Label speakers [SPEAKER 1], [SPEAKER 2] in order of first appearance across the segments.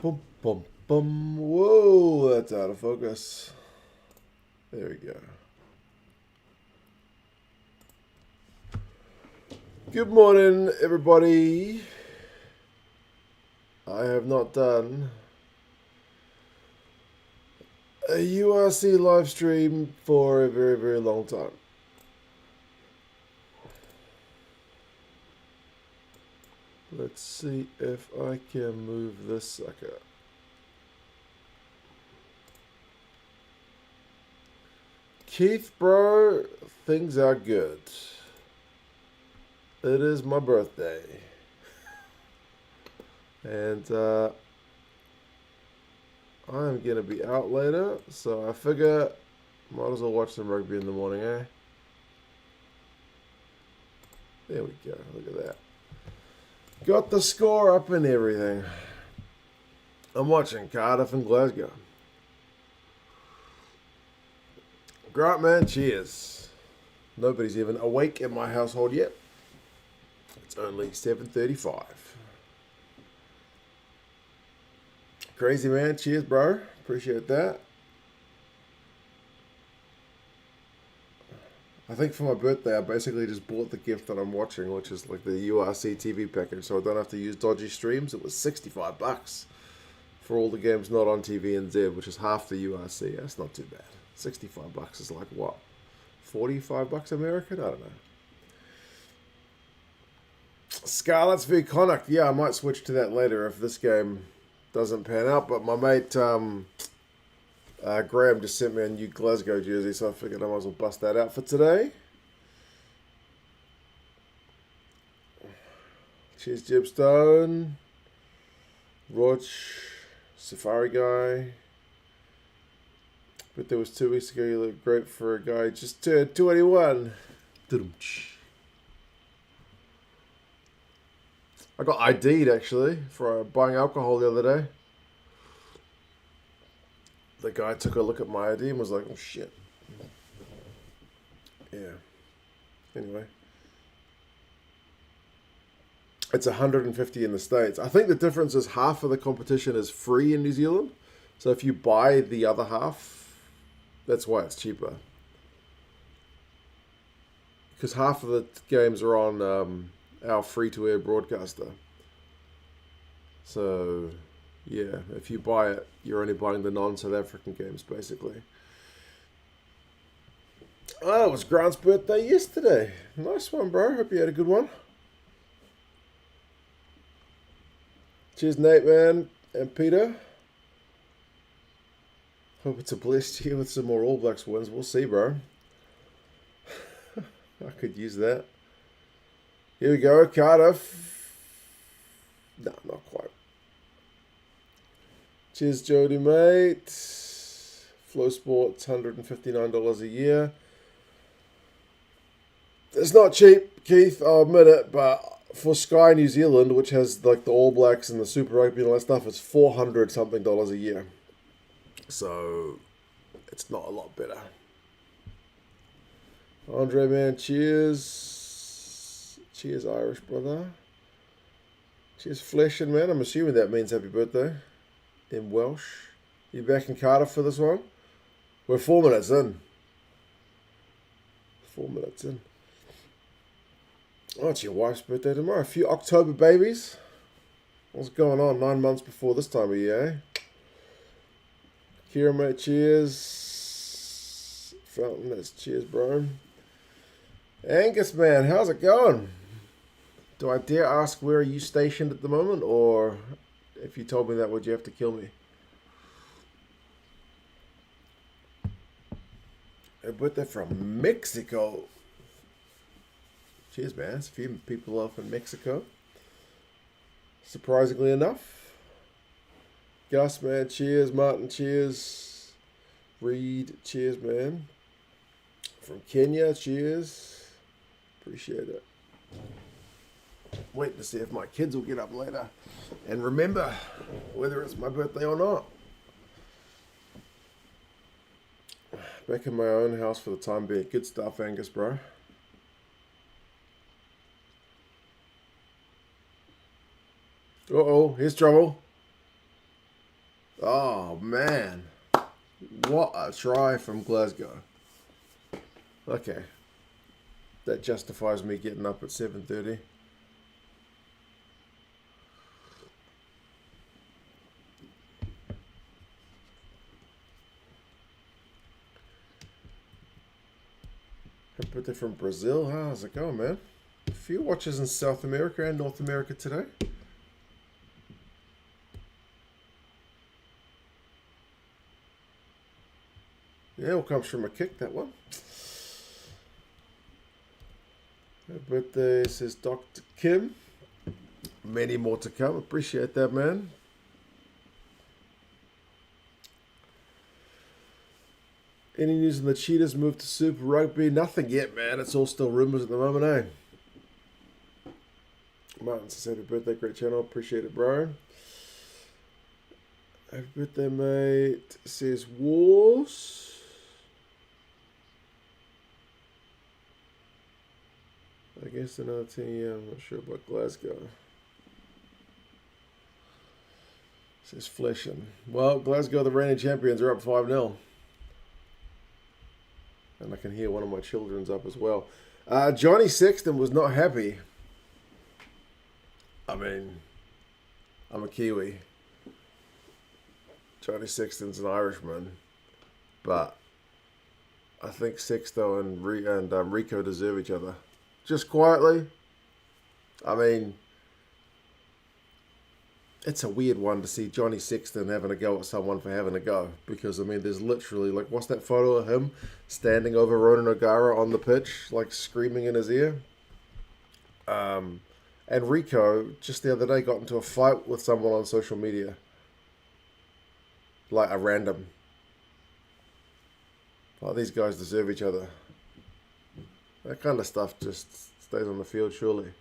[SPEAKER 1] Boom, boom, boom. Whoa, that's out of focus. There we go. Good morning, everybody. I have not done a URC live stream for a very, very long time. Let's see if I can move this sucker. Keith, bro, things are good. It is my birthday. And I'm going to be out later, so I figure might as well watch some rugby in the morning, eh? There we go, look at that. Got the score up and everything. I'm watching Cardiff and Glasgow. Great, man, cheers. Nobody's even awake in my household yet. It's only 7:35. Crazy, man. Cheers, bro. Appreciate that. I think for my birthday, I basically just bought the gift that I'm watching, which is like the URC TV package, so I don't have to use dodgy streams. It was $65 for all the games not on TV and Z, which is half the URC. That's not too bad. $65 is like what? $45 American? I don't know. Scarlets v Connacht. Yeah, I might switch to that later if this game doesn't pan out. But my mate Graham just sent me a new Glasgow jersey, so I figured I might as well bust that out for today. Cheers, Jibstone. Roach. Safari guy. But there was 2 weeks ago, you looked great for a guy just turned 21. I got ID'd actually for buying alcohol the other day. The guy took a look at my ID and was like, oh shit. Yeah. Anyway. It's $150 in the States. I think the difference is half of the competition is free in New Zealand. So if you buy the other half, that's why it's cheaper. Because half of the games are on our free-to-air broadcaster. So, yeah, if you buy it, you're only buying the non-South African games, basically. Oh, it was Grant's birthday yesterday. Nice one, bro. Hope you had a good one. Cheers, Nate, man, and Peter. Hope it's a blessed year with some more All Blacks wins. We'll see, bro. I could use that. Here we go, Cardiff. No, not quite. Cheers, Jody, mate. Flow Sports, $159 a year. It's not cheap, Keith, I'll admit it, but for Sky New Zealand, which has like the All Blacks and the Super Rugby and all that stuff, it's $400 something a year. So it's not a lot better. Andre, man, cheers. Cheers, Irish brother. Cheers, Fleshin', man. I'm assuming that means happy birthday in Welsh. You back in Cardiff for this one? We're 4 minutes in. 4 minutes in. Oh, it's your wife's birthday tomorrow. A few October babies. What's going on 9 months before this time of year, eh? Kira, mate, cheers. Fountain, that's cheers, bro. Angus, man, how's it going? Do I dare ask where are you stationed at the moment, or if you told me that, would you have to kill me? A birthday from Mexico. Cheers, man. There's a few people off in Mexico. Surprisingly enough. Gus, man, cheers. Martin, cheers. Reed, cheers, man. From Kenya, cheers. Appreciate it. Waiting to see if my kids will get up later and remember whether it's my birthday or not. Back in my own house for the time being. Good stuff, Angus, bro. Uh-oh, here's trouble. Oh, man. What a try from Glasgow. Okay. That justifies me getting up at 7:30. Happy birthday from Brazil. How's it going, man? A few watches in South America and North America today. Yeah, all comes from a kick, that one. Happy birthday, says Dr. Kim. Many more to come. Appreciate that, man. Any news on the Cheetahs move to Super Rugby? Nothing yet, man. It's all still rumours at the moment, eh? Martin says happy birthday, great channel. Appreciate it, bro. Happy birthday, mate. Says Wars. I guess another team, yeah, I'm not sure about Glasgow. Says Fleshing. Well, Glasgow, the reigning champions, are up 5-0. And I can hear one of my children's up as well. Johnny Sexton was not happy. I mean, I'm a Kiwi. Johnny Sexton's an Irishman. But I think Sexto and Rico deserve each other. Just quietly. I mean, it's a weird one to see Johnny Sexton having a go at someone for having a go. Because, I mean, there's literally, like, what's that photo of him standing over Ronan O'Gara on the pitch, like, screaming in his ear? And Rico, just the other day, got into a fight with someone on social media. Like, a random. Like, these guys deserve each other. That kind of stuff just stays on the field, surely.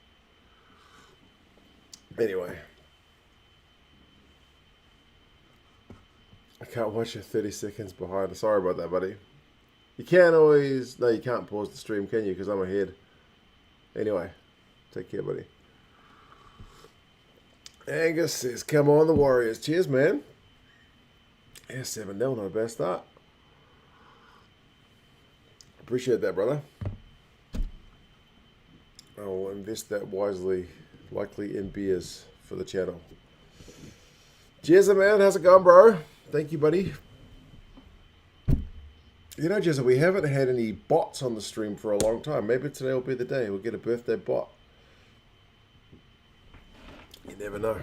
[SPEAKER 1] Anyway. I can't watch you 30 seconds behind. Sorry about that, buddy. You can't always... No, you can't pause the stream, can you? Because I'm ahead. Anyway. Take care, buddy. Angus says, come on, the Warriors. Cheers, man. Yeah, 7-0. Not a bad start. Appreciate that, brother. I'll invest that wisely, likely in beers for the channel. Cheers, man. How's it going, bro? Thank you, buddy. You know, Jezza, we haven't had any bots on the stream for a long time. Maybe today will be the day. We'll get a birthday bot. You never know.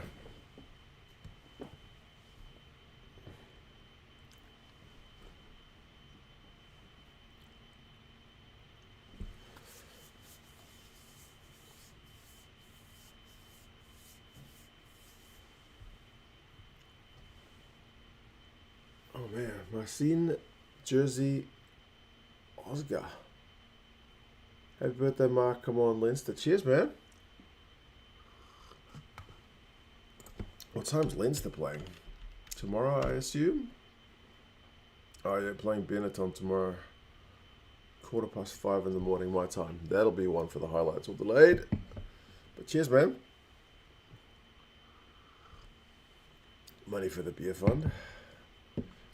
[SPEAKER 1] Oh man, Marcin Jersey Oscar. Happy birthday, Mark. Come on, Leinster. Cheers, man. What time's Leinster playing? Tomorrow, I assume? Oh, yeah, playing Benetton tomorrow. 5:15 in the morning, my time. That'll be one for the highlights, all delayed. But cheers, man. Money for the beer fund.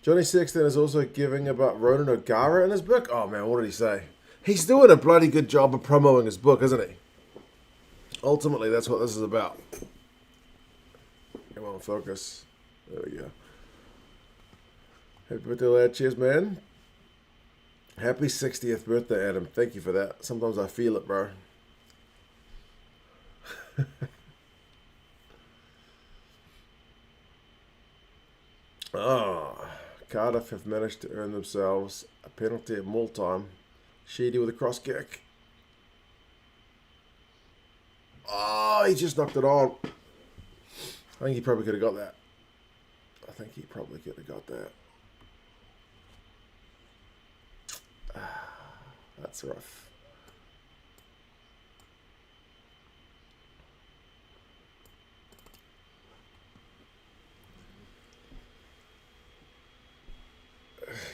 [SPEAKER 1] Johnny Sexton is also giving about Ronan O'Gara in his book. Oh, man, what did he say? He's doing a bloody good job of promoting his book, isn't he? Ultimately, that's what this is about. Come on, focus. There we go. Happy birthday, lad. Cheers, man. Happy 60th birthday, Adam. Thank you for that. Sometimes I feel it, bro. Oh, Cardiff have managed to earn themselves a penalty at Mull time. Sheedy with a cross kick. Oh, he just knocked it on. I think he probably could have got that. That's rough.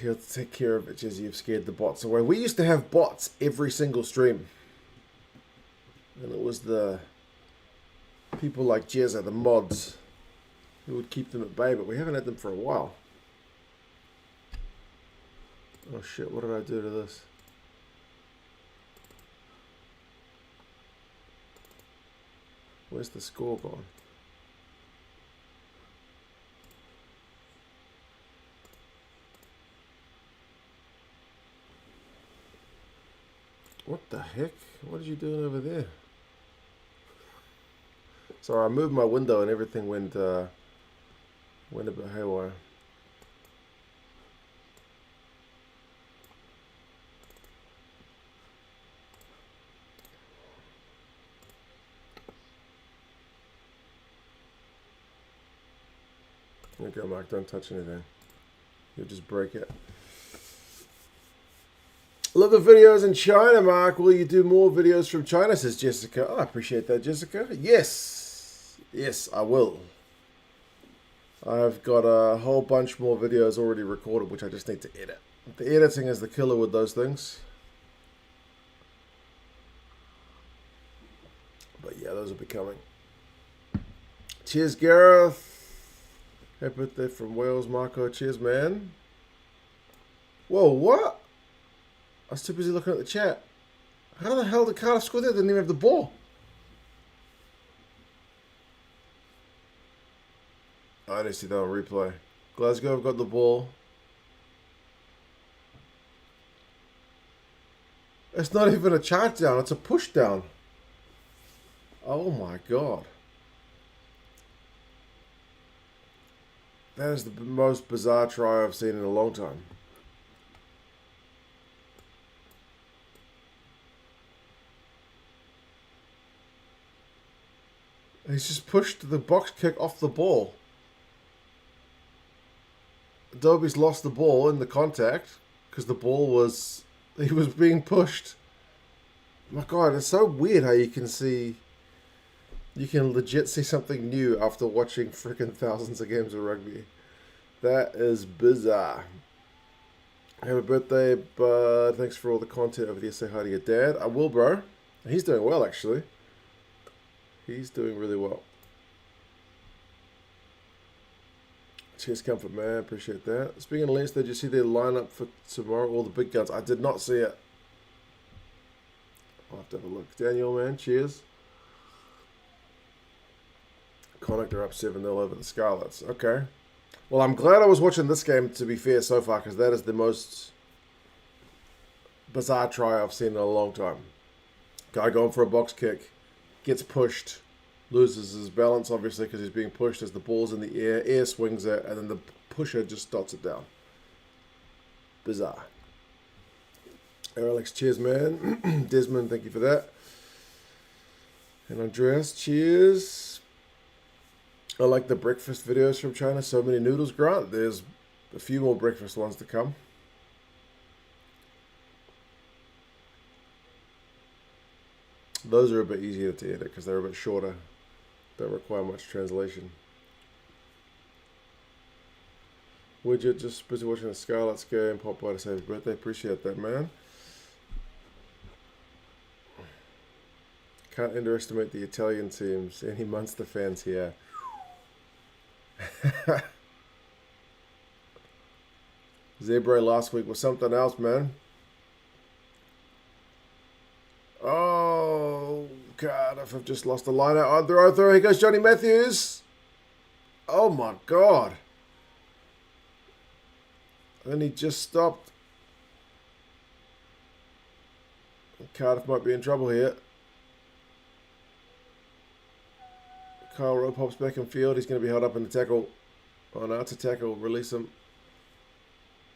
[SPEAKER 1] He'll take care of it, Jizzy. You've scared the bots away. We used to have bots every single stream. And it was the people like Jezza, the mods, It would keep them at bay, but we haven't had them for a while. Oh shit, what did I do to this? Where's the score gone? What the heck? What are you doing over there? Sorry, I moved my window and everything went a bit haywire. There you go, Mark. Don't touch anything. You'll just break it. Love the videos in China, Mark. Will you do more videos from China, says Jessica. Oh, I appreciate that, Jessica. Yes. Yes, I will. I've got a whole bunch more videos already recorded, which I just need to edit. The editing is the killer with those things. But yeah, those will be coming. Cheers, Gareth. Happy birthday from Wales, Marco. Cheers, man. Whoa, what? I was too busy looking at the chat. How the hell did Cardiff score there? They didn't even have the ball. I need to see that on replay. Glasgow have got the ball. It's not even a charge down. It's a push down. Oh my god. That is the most bizarre try I've seen in a long time. He's just pushed the box kick off the ball. Adobe's lost the ball in the contact because the ball was... he was being pushed. My god, it's so weird how you can see... you can legit see something new after watching freaking thousands of games of rugby. That is bizarre. Happy birthday, bud. Thanks for all the content over there. Say hi to your dad. I will, bro. He's doing well, actually. He's doing really well. Cheers, Comfort, man. Appreciate that. Speaking of Leinster, did you see their lineup for tomorrow? All the big guns. I did not see it. I'll have to have a look. Daniel, man. Cheers. Connacht are up 7-0 over the Scarlets. Okay. Well, I'm glad I was watching this game, to be fair, so far, because that is the most bizarre try I've seen in a long time. Guy going for a box kick, gets pushed, loses his balance, obviously, because he's being pushed as the ball's in the air swings it, and then the pusher just dots it down. Bizarre. Alex, cheers, man. Desmond, thank you for that. And Andreas, cheers. I like the breakfast videos from China. So many noodles, Grant. There's a few more breakfast ones to come. Those are a bit easier to edit because they're a bit shorter. Don't require much translation. Widget, just busy watching the Scarlets game. Pop by to say happy birthday. Appreciate that, man. Can't underestimate the Italian teams. Any Munster fans here? Zebra last week was something else, man. Oh, Cardiff have just lost the line out on throw. Here goes Johnny Matthews. Oh my god. And he just stopped. Cardiff might be in trouble here. Kyle Rowe pops back in field. He's going to be held up in the tackle. Oh no, it's a tackle. Release him.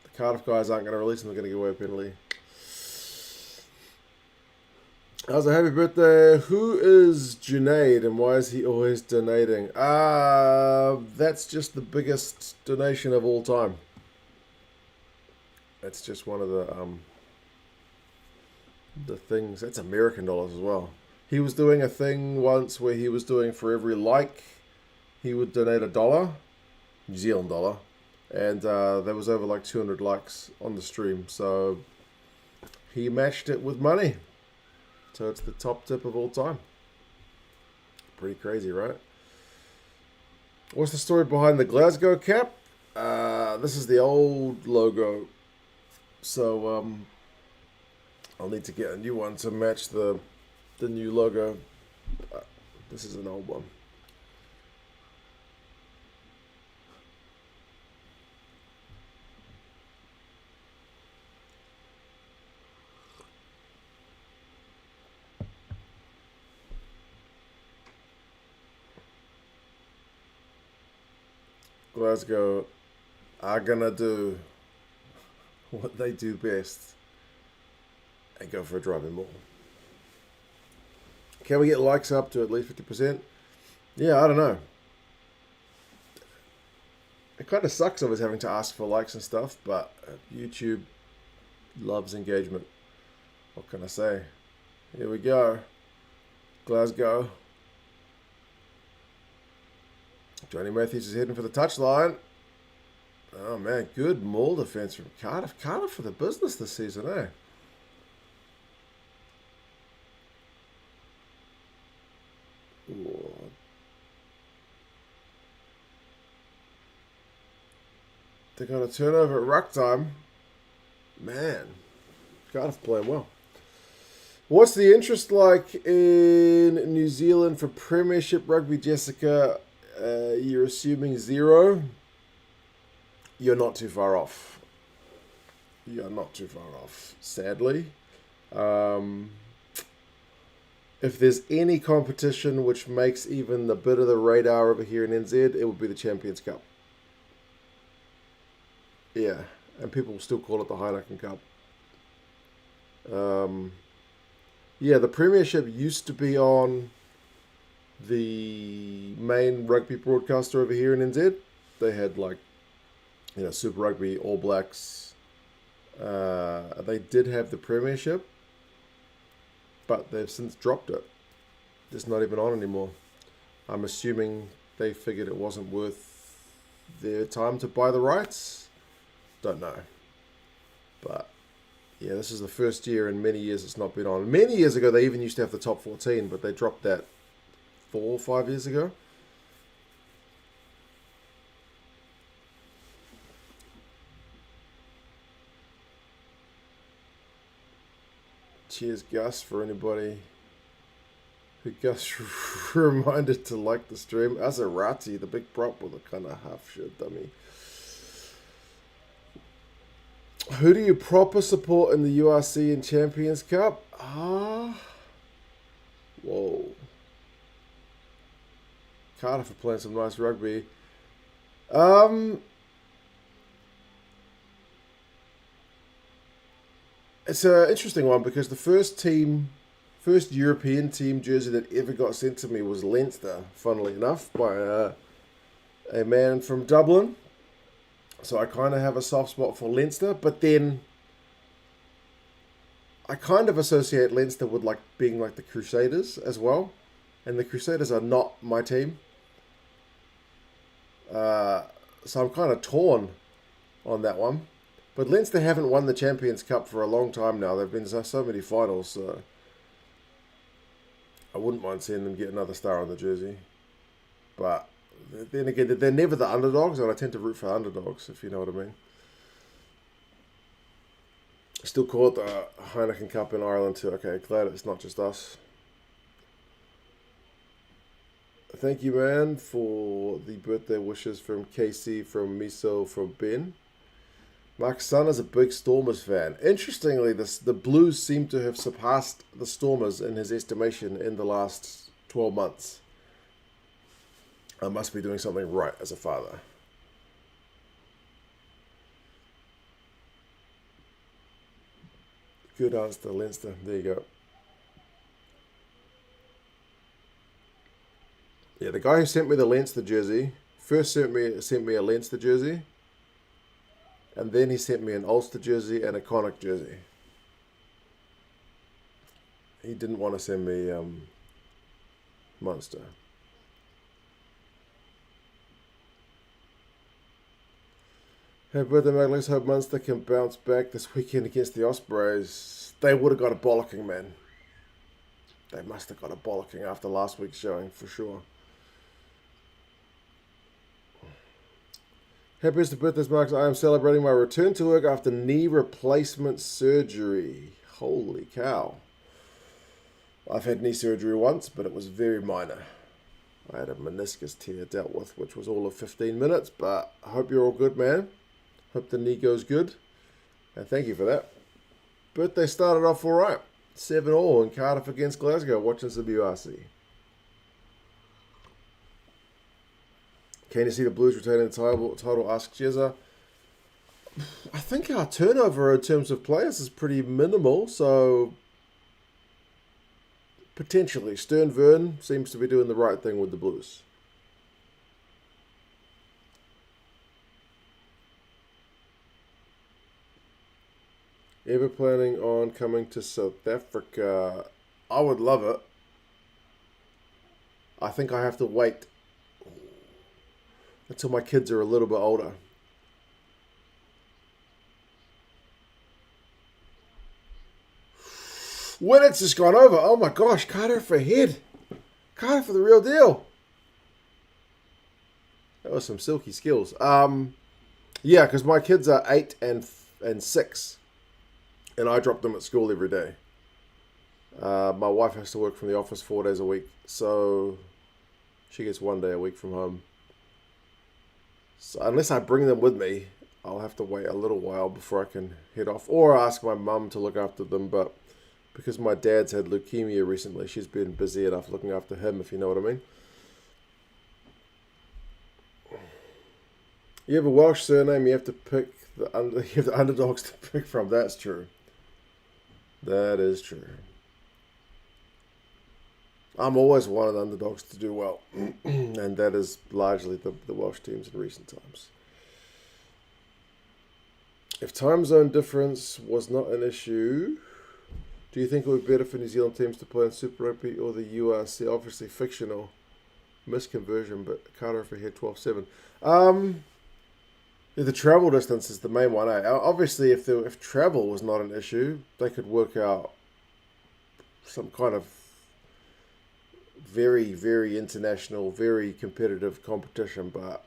[SPEAKER 1] The Cardiff guys aren't going to release him. They're going to give away a penalty. How's a happy birthday? Who is Junaid and why is he always donating? That's just the biggest donation of all time. That's just one of the things. That's American dollars as well. He was doing a thing once where he was doing for every like, he would donate $1, New Zealand dollar, and there was over like 200 likes on the stream. So he matched it with money. So it's the top tip of all time. Pretty crazy, right? What's the story behind the Glasgow cap? This is the old logo, so I'll need to get a new one to match the new logo. This is an old one. Glasgow are gonna do what they do best and go for a driving ball. Can we get likes up to at least 50%? Yeah, I don't know. It kind of sucks always having to ask for likes and stuff, but YouTube loves engagement. What can I say? Here we go. Glasgow. Johnny Matthews is heading for the touchline. Oh man, good maul defense from Cardiff. Cardiff for the business this season, eh? Ooh. They got a turnover at ruck time. Man, Cardiff playing well. What's the interest like in New Zealand for Premiership Rugby, Jessica? You're assuming 0. You're not too far off. You're not too far off, sadly. If there's any competition which makes even the bit of the radar over here in NZ, it would be the Champions Cup. Yeah, and people will still call it the Heineken Cup. Yeah, the Premiership used to be on the main rugby broadcaster over here in NZ. They had Super Rugby, All Blacks. They did have the Premiership, but they've since dropped it. It's not even on anymore. I'm assuming they figured it wasn't worth their time to buy the rights. Don't know. But yeah, this is the first year in many years it's not been on. Many years ago, they even used to have the top 14, but they dropped that 4 or 5 years ago. Cheers, Gus, for anybody who Gus reminded to like the stream. Azarati, the big prop with a kind of half shirt dummy. Who do you proper support in the URC and Champions Cup? Whoa. Cardiff are playing some nice rugby. It's an interesting one because the first European team jersey that ever got sent to me was Leinster, funnily enough, by a man from Dublin. So I kind of have a soft spot for Leinster, but then I kind of associate Leinster with being like the Crusaders as well, and the Crusaders are not my team. So I'm kind of torn on that one. But Leinster haven't won the Champions Cup for a long time now. They've been so many finals, so I wouldn't mind seeing them get another star on the jersey. But then again, they're never the underdogs, and I tend to root for underdogs, if you know what I mean. Still call it the Heineken Cup in Ireland too. Okay, glad it's not just us. Thank you, man, for the birthday wishes from Casey, from Miso, from Ben. Mark's son is a big Stormers fan. Interestingly, the Blues seem to have surpassed the Stormers in his estimation in the last 12 months. I must be doing something right as a father. Good answer, Leinster. There you go. Yeah, the guy who sent me the Leinster jersey first sent me a Leinster jersey, and then he sent me an Ulster jersey and a Connacht jersey. He didn't want to send me Munster. Hey, brother, Mag, let's hope Munster can bounce back this weekend against the Ospreys. They would have got a bollocking, man. They must have got a bollocking after last week's showing, for sure. Happiest birthdays, Marks. I am celebrating my return to work after knee replacement surgery. Holy cow. I've had knee surgery once, but it was very minor. I had a meniscus tear dealt with, which was all of 15 minutes, but I hope you're all good, man. Hope the knee goes good, and thank you for that. Birthday started off all right. 7-all in Cardiff against Glasgow, watching some URC. Can you see the Blues retaining the title? Asked Jezza. I think our turnover in terms of players is pretty minimal, so potentially. Stern Vern seems to be doing the right thing with the Blues. Ever planning on coming to South Africa? I would love it. I think I have to wait until my kids are a little bit older. Winnets has gone over. Oh my gosh, Cardiff ahead. Cardiff for the real deal. That was some silky skills. Yeah, because my kids are 8 and 6. And I drop them at school every day. My wife has to work from the office 4 days a week. So she gets 1 day a week from home. So unless I bring them with me, I'll have to wait a little while before I can head off. Or ask my mum to look after them. But because my dad's had leukemia recently, she's been busy enough looking after him, if you know what I mean. You have a Welsh surname, you have to pick you have the underdogs to pick from. That's true. That is true. I'm always one of the underdogs to do well. And that is largely the Welsh teams in recent times. If time zone difference was not an issue, do you think it would be better for New Zealand teams to play in Super Rugby or the URC? Obviously fictional. Misconversion, but Cardiff ahead 12-7. The travel distance is the main one. Obviously, if travel was not an issue, they could work out some kind of very, very international, very competitive competition. But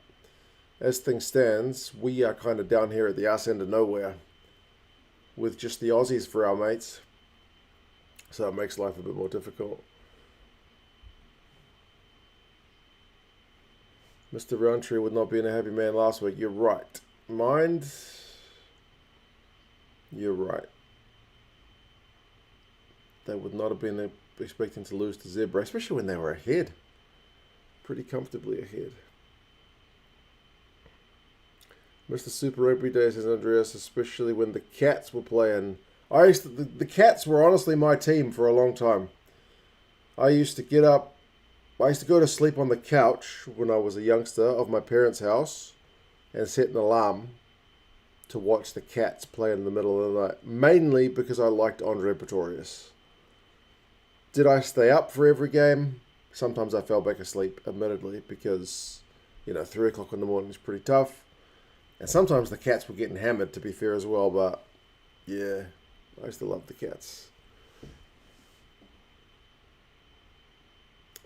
[SPEAKER 1] as things stands, we are kind of down here at the arse end of nowhere with just the Aussies for our mates. So it makes life a bit more difficult. Mr. Roundtree would not be in a happy man last week. You're right. Mind. You're right. They would not have been expecting to lose to Zebra, especially when they were ahead. Pretty comfortably ahead. Mr. Super Rugby Day, says Andreas, especially when the Cats were playing. The Cats were honestly my team for a long time. I used to go to sleep on the couch when I was a youngster of my parents' house and set an alarm to watch the Cats play in the middle of the night. Mainly because I liked Andre Pretorius. Did I stay up for every game? Sometimes I fell back asleep, admittedly, because, 3 o'clock in the morning is pretty tough. And sometimes the Cats were getting hammered, to be fair as well, but yeah, I used to love the Cats.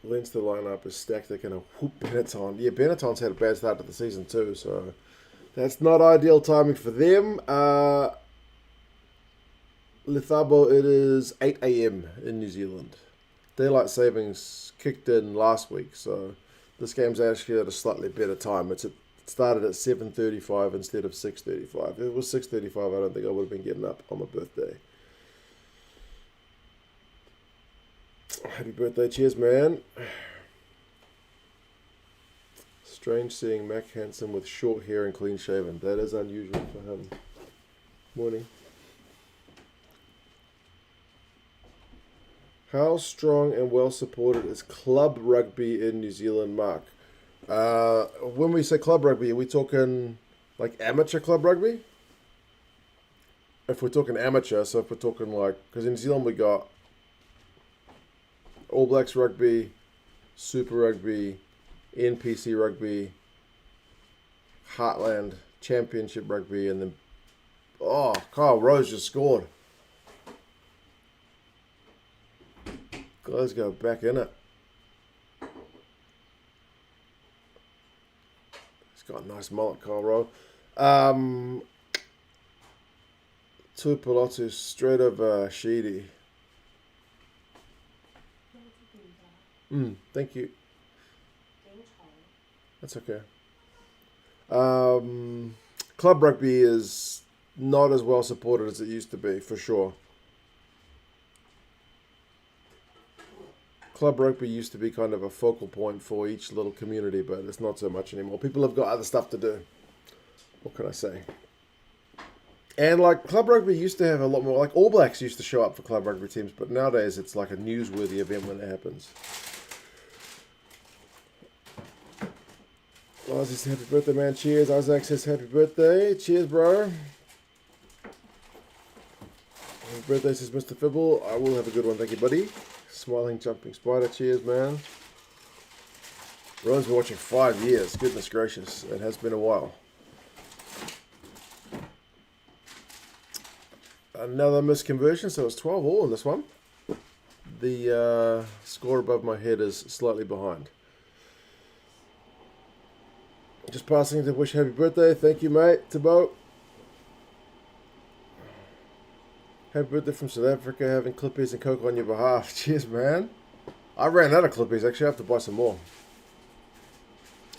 [SPEAKER 1] Leinster lineup is stacked. They're going to whoop Benetton. Yeah, Benetton's had a bad start to the season too, so that's not ideal timing for them. Lithabo, it is 8 a.m. in New Zealand. Daylight savings kicked in last week, so this game's actually at a slightly better time. It started at 7:35 instead of 6:35. If it was 6:35, I don't think I would have been getting up on my birthday. Happy birthday, cheers, man. Strange seeing Mac Hansen with short hair and clean shaven. That is unusual for him. Morning. How strong and well supported is club rugby in New Zealand, Mark? When we say club rugby, are we talking like amateur club rugby? If we're talking amateur, so if we're talking because in New Zealand we got All Blacks rugby, Super Rugby, NPC rugby, Heartland Championship rugby, and then Kyle Rose just scored. Glasgow back in it. He's God, nice mullet, Kyle Rowe. Tuipulotu straight over Sheedy. Thank you. That's okay. Club rugby is not as well supported as it used to be, for sure. Club rugby used to be kind of a focal point for each little community, but it's not so much anymore. People have got other stuff to do. What can I say? And like club rugby used to have a lot more, like All Blacks used to show up for club rugby teams, but nowadays it's like a newsworthy event when it happens. Ozzy says happy birthday, man. Cheers. Isaac says happy birthday. Cheers, bro. Happy birthday, says Mr. Fibble. I will have a good one. Thank you, buddy. Smiling, jumping spider. Cheers, man. Rowan's been watching 5 years. Goodness gracious. It has been a while. Another misconversion, so it's 12 all in this one. The score above my head is slightly behind. Just passing to wish happy birthday. Thank you, mate. Tabo. Happy birthday from South Africa. Having Clippies and Coke on your behalf. Cheers, man. I ran out of Clippies. Actually, I have to buy some more.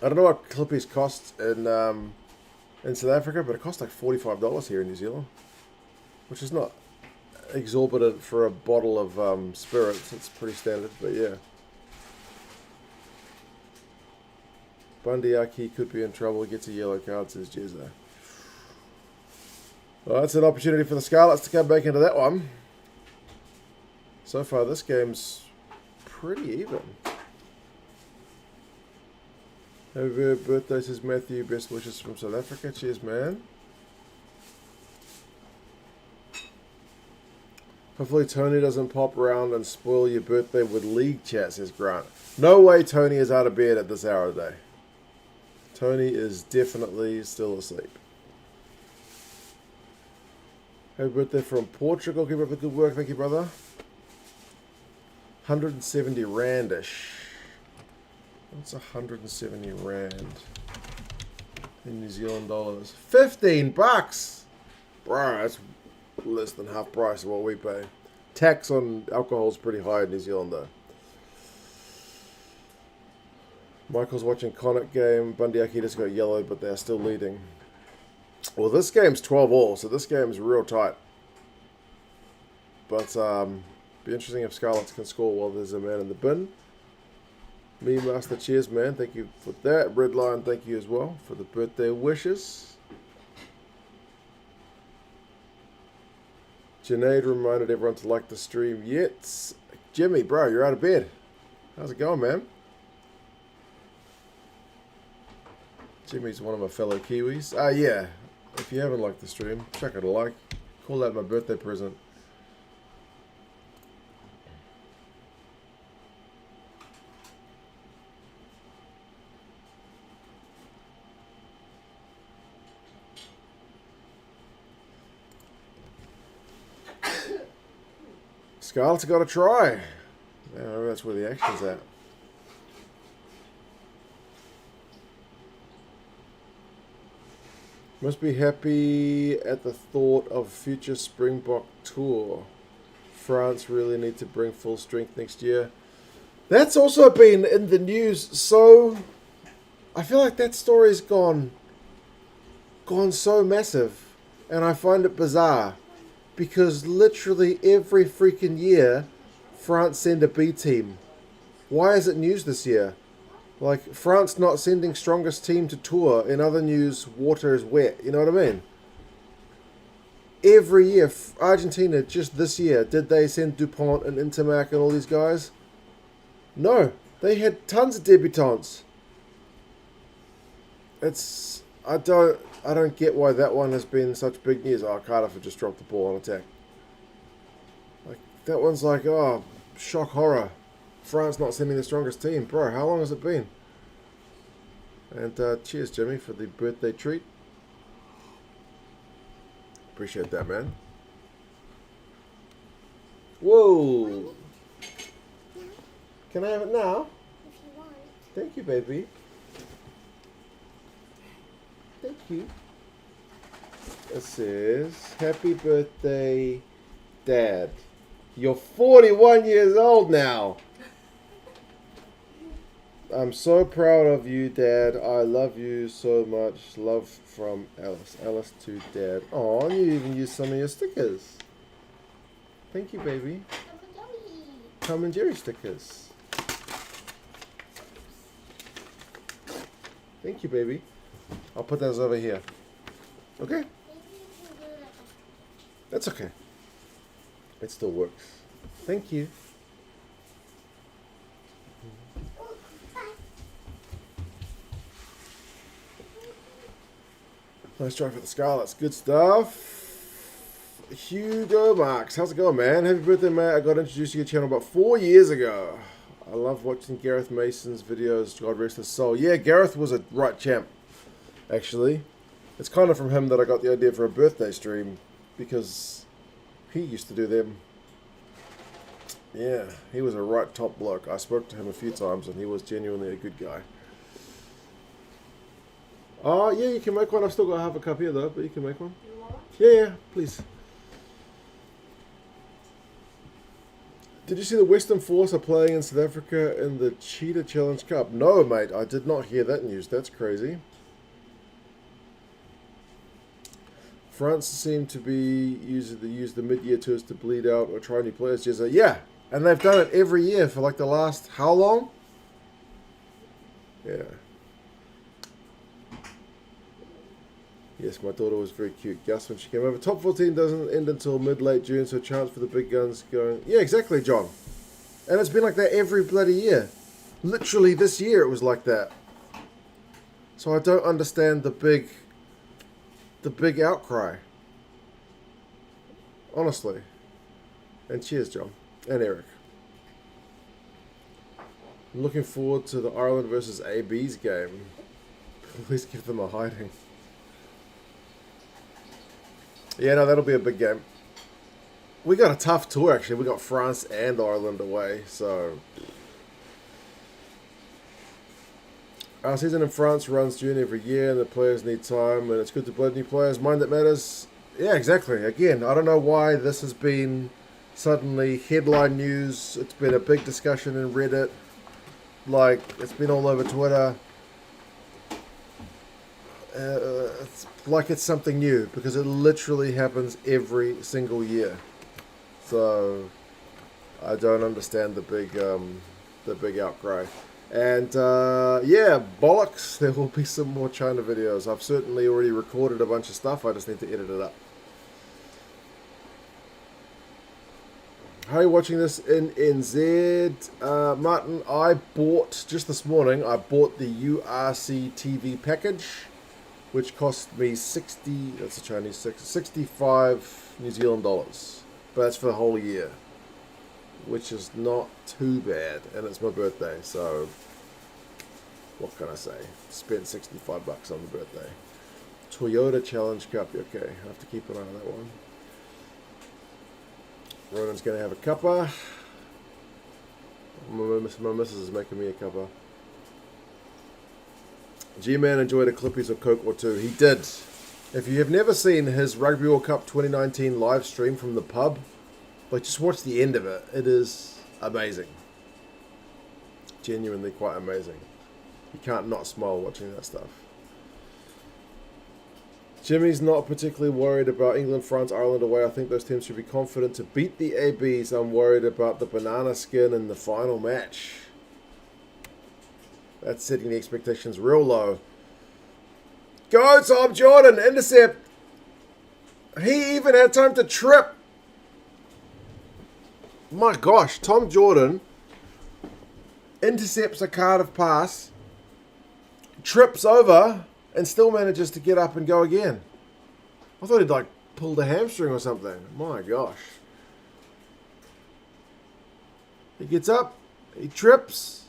[SPEAKER 1] I don't know what Clippies cost in South Africa, but it costs like $45 here in New Zealand, which is not exorbitant for a bottle of spirits. It's pretty standard, but yeah. Bundyaki could be in trouble. He gets a yellow card, says Jezza. Well, that's an opportunity for the Scarlets to come back into that one. So far, this game's pretty even. Happy birthday, says Matthew. Best wishes from South Africa. Cheers, man. Hopefully Tony doesn't pop around and spoil your birthday with league chat, says Grant. No way Tony is out of bed at this hour of the day. Tony is definitely still asleep. Happy birthday from Portugal. Keep up the good work. Thank you, brother. 170 randish. What's 170 rand in New Zealand dollars? $15. Bro, that's less than half price of what we pay. Tax on alcohol is pretty high in New Zealand, though. Michael's watching Connacht game. Bundyaki just got yellowed, but they're still leading. Well, this game's 12 all, so this game's real tight. But be interesting if Scarlets can score while there's a man in the bin. Me Master, cheers, man. Thank you for that. Red Lion, thank you as well for the birthday wishes. Junaid reminded everyone to like the stream. Yet, Jimmy, bro, you're out of bed. How's it going, man? Jimmy's one of my fellow Kiwis. Yeah. If you haven't liked the stream, chuck it a like. Call that my birthday present. Scarlet's got to try. Yeah, that's where the action's at. Must be happy at the thought of future Springbok tour. France really need to bring full strength next year. That's also been in the news. So I feel like that story's gone so massive, and I find it bizarre because literally every freaking year France send a B team. Why is it news this year? Like, France not sending strongest team to tour. In other news, water is wet. You know what I mean? Every year, Argentina, just this year, did they send Dupont and Intermac and all these guys? No. They had tons of debutants. I don't get why that one has been such big news. Oh, Cardiff have just dropped the ball on attack. Like, that one's like, oh, shock horror. France not sending the strongest team. Bro, how long has it been? And cheers, Jimmy, for the birthday treat. Appreciate that, man. Whoa. Can I have it now?
[SPEAKER 2] If you want.
[SPEAKER 1] Thank you, baby. you. It says, happy birthday, Dad. You're 41 years old now. I'm so proud of you, Dad. I love you so much. Love from Alice. Alice to Dad. Oh, and you even used some of your stickers. Thank you, baby. Tom and Jerry stickers. Thank you, baby. I'll put those over here. Okay? That's okay. It still works. Thank you. Nice try for the Scarlets. Good stuff. Hugo Marks. How's it going, man? Happy birthday, mate. I got introduced to your channel about 4 years ago. I love watching Gareth Mason's videos. God rest his soul. Yeah, Gareth was a right champ, actually. It's kind of from him that I got the idea for a birthday stream, because he used to do them. Yeah, he was a right top bloke. I spoke to him a few times, and he was genuinely a good guy. Oh, yeah, you can make one. I've still got half a cup here, though, but you can make one.
[SPEAKER 2] You want?
[SPEAKER 1] Yeah, please. Did you see the Western Force are playing in South Africa in the Cheetah Challenge Cup? No, mate, I did not hear that news. That's crazy. France seem to be use the mid-year tours to bleed out or try new players. Just yeah, and they've done it every year for like the last how long? Yeah. Yes, my daughter was very cute. Gus when she came over. Top 14 doesn't end until mid-late June, so a chance for the big guns going. Yeah, exactly, John. And it's been like that every bloody year. Literally this year it was like that. So I don't understand the big outcry. Honestly. And cheers, John. And Eric. I'm looking forward to the Ireland versus AB's game. Please give them a hiding. Yeah, no, that'll be a big game. We got a tough tour, actually. We got France and Ireland away, so... Our season in France runs June every year, and the players need time, and it's good to blood new players. Mind that matters. Yeah, exactly. Again, I don't know why this has been suddenly headline news. It's been a big discussion in Reddit. Like, it's been all over Twitter. It's like it's something new, because it literally happens every single year. So I don't understand the big outcry. And yeah, bollocks. There will be some more China videos. I've certainly already recorded a bunch of stuff. I just need to edit it up. How are you watching this in NZ? Martin, I bought, just this morning, I bought the URC TV package, which cost me 60, that's a Chinese 65 New Zealand dollars. But that's for the whole year, which is not too bad. And it's my birthday, so what can I say? Spent 65 bucks on the birthday. Toyota Challenge Cup, okay. I have to keep an eye on that one. Ronan's going to have a cuppa. My missus is making me a cuppa. G-Man enjoyed a Clippies of Coke or two. He did. If you have never seen his Rugby World Cup 2019 live stream from the pub, like, just watch the end of it. It is amazing. Genuinely quite amazing. You can't not smile watching that stuff. Jimmy's not particularly worried about England, France, Ireland away. I think those teams should be confident to beat the ABs. I'm worried about the banana skin in the final match. That's setting the expectations real low. Go, Tom Jordan, intercept. He even had time to trip. My gosh, Tom Jordan intercepts a Cardiff pass, trips over, and still manages to get up and go again. I thought he'd like pulled a hamstring or something. My gosh. He gets up, he trips,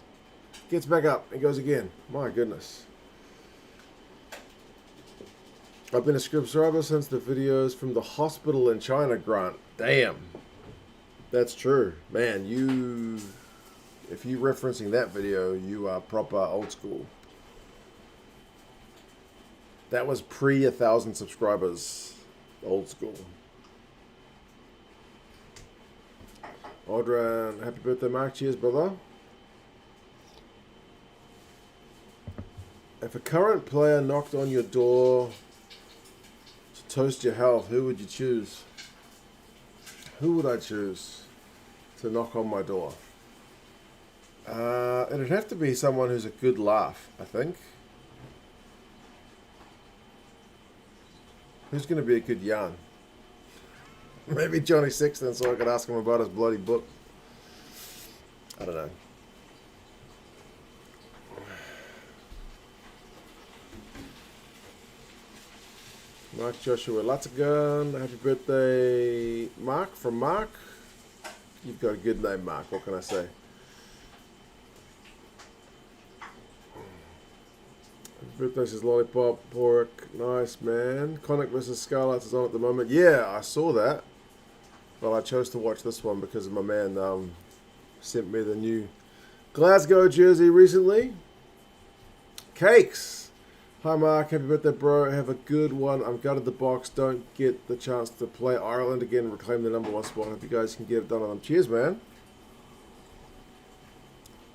[SPEAKER 1] gets back up, and goes again. My goodness. I've been a subscriber since the videos from the hospital in China, Grant. Damn. That's true. Man, if you're referencing that video, you are proper old school. That was pre 1,000 subscribers. Old school. Audran, happy birthday, Mark. Cheers, brother. If a current player knocked on your door to toast your health, who would you choose? Who would I choose to knock on my door? It'd have to be someone who's a good laugh, I think. Who's going to be a good yarn? Maybe Johnny Sexton, so I could ask him about his bloody book. I don't know. Mark Joshua Lattigan, happy birthday, Mark, from Mark. You've got a good name, Mark, what can I say? Happy birthday, says Lollipop, Pork, nice, man. Connacht versus Scarlets is on at the moment. Yeah, I saw that. But I chose to watch this one because my man sent me the new Glasgow jersey recently. Cakes. Hi Mark, happy birthday bro, have a good one. I'm gutted the box, don't get the chance to play Ireland again, reclaim the #1 spot. Hope you guys can get it done on them. Cheers, man.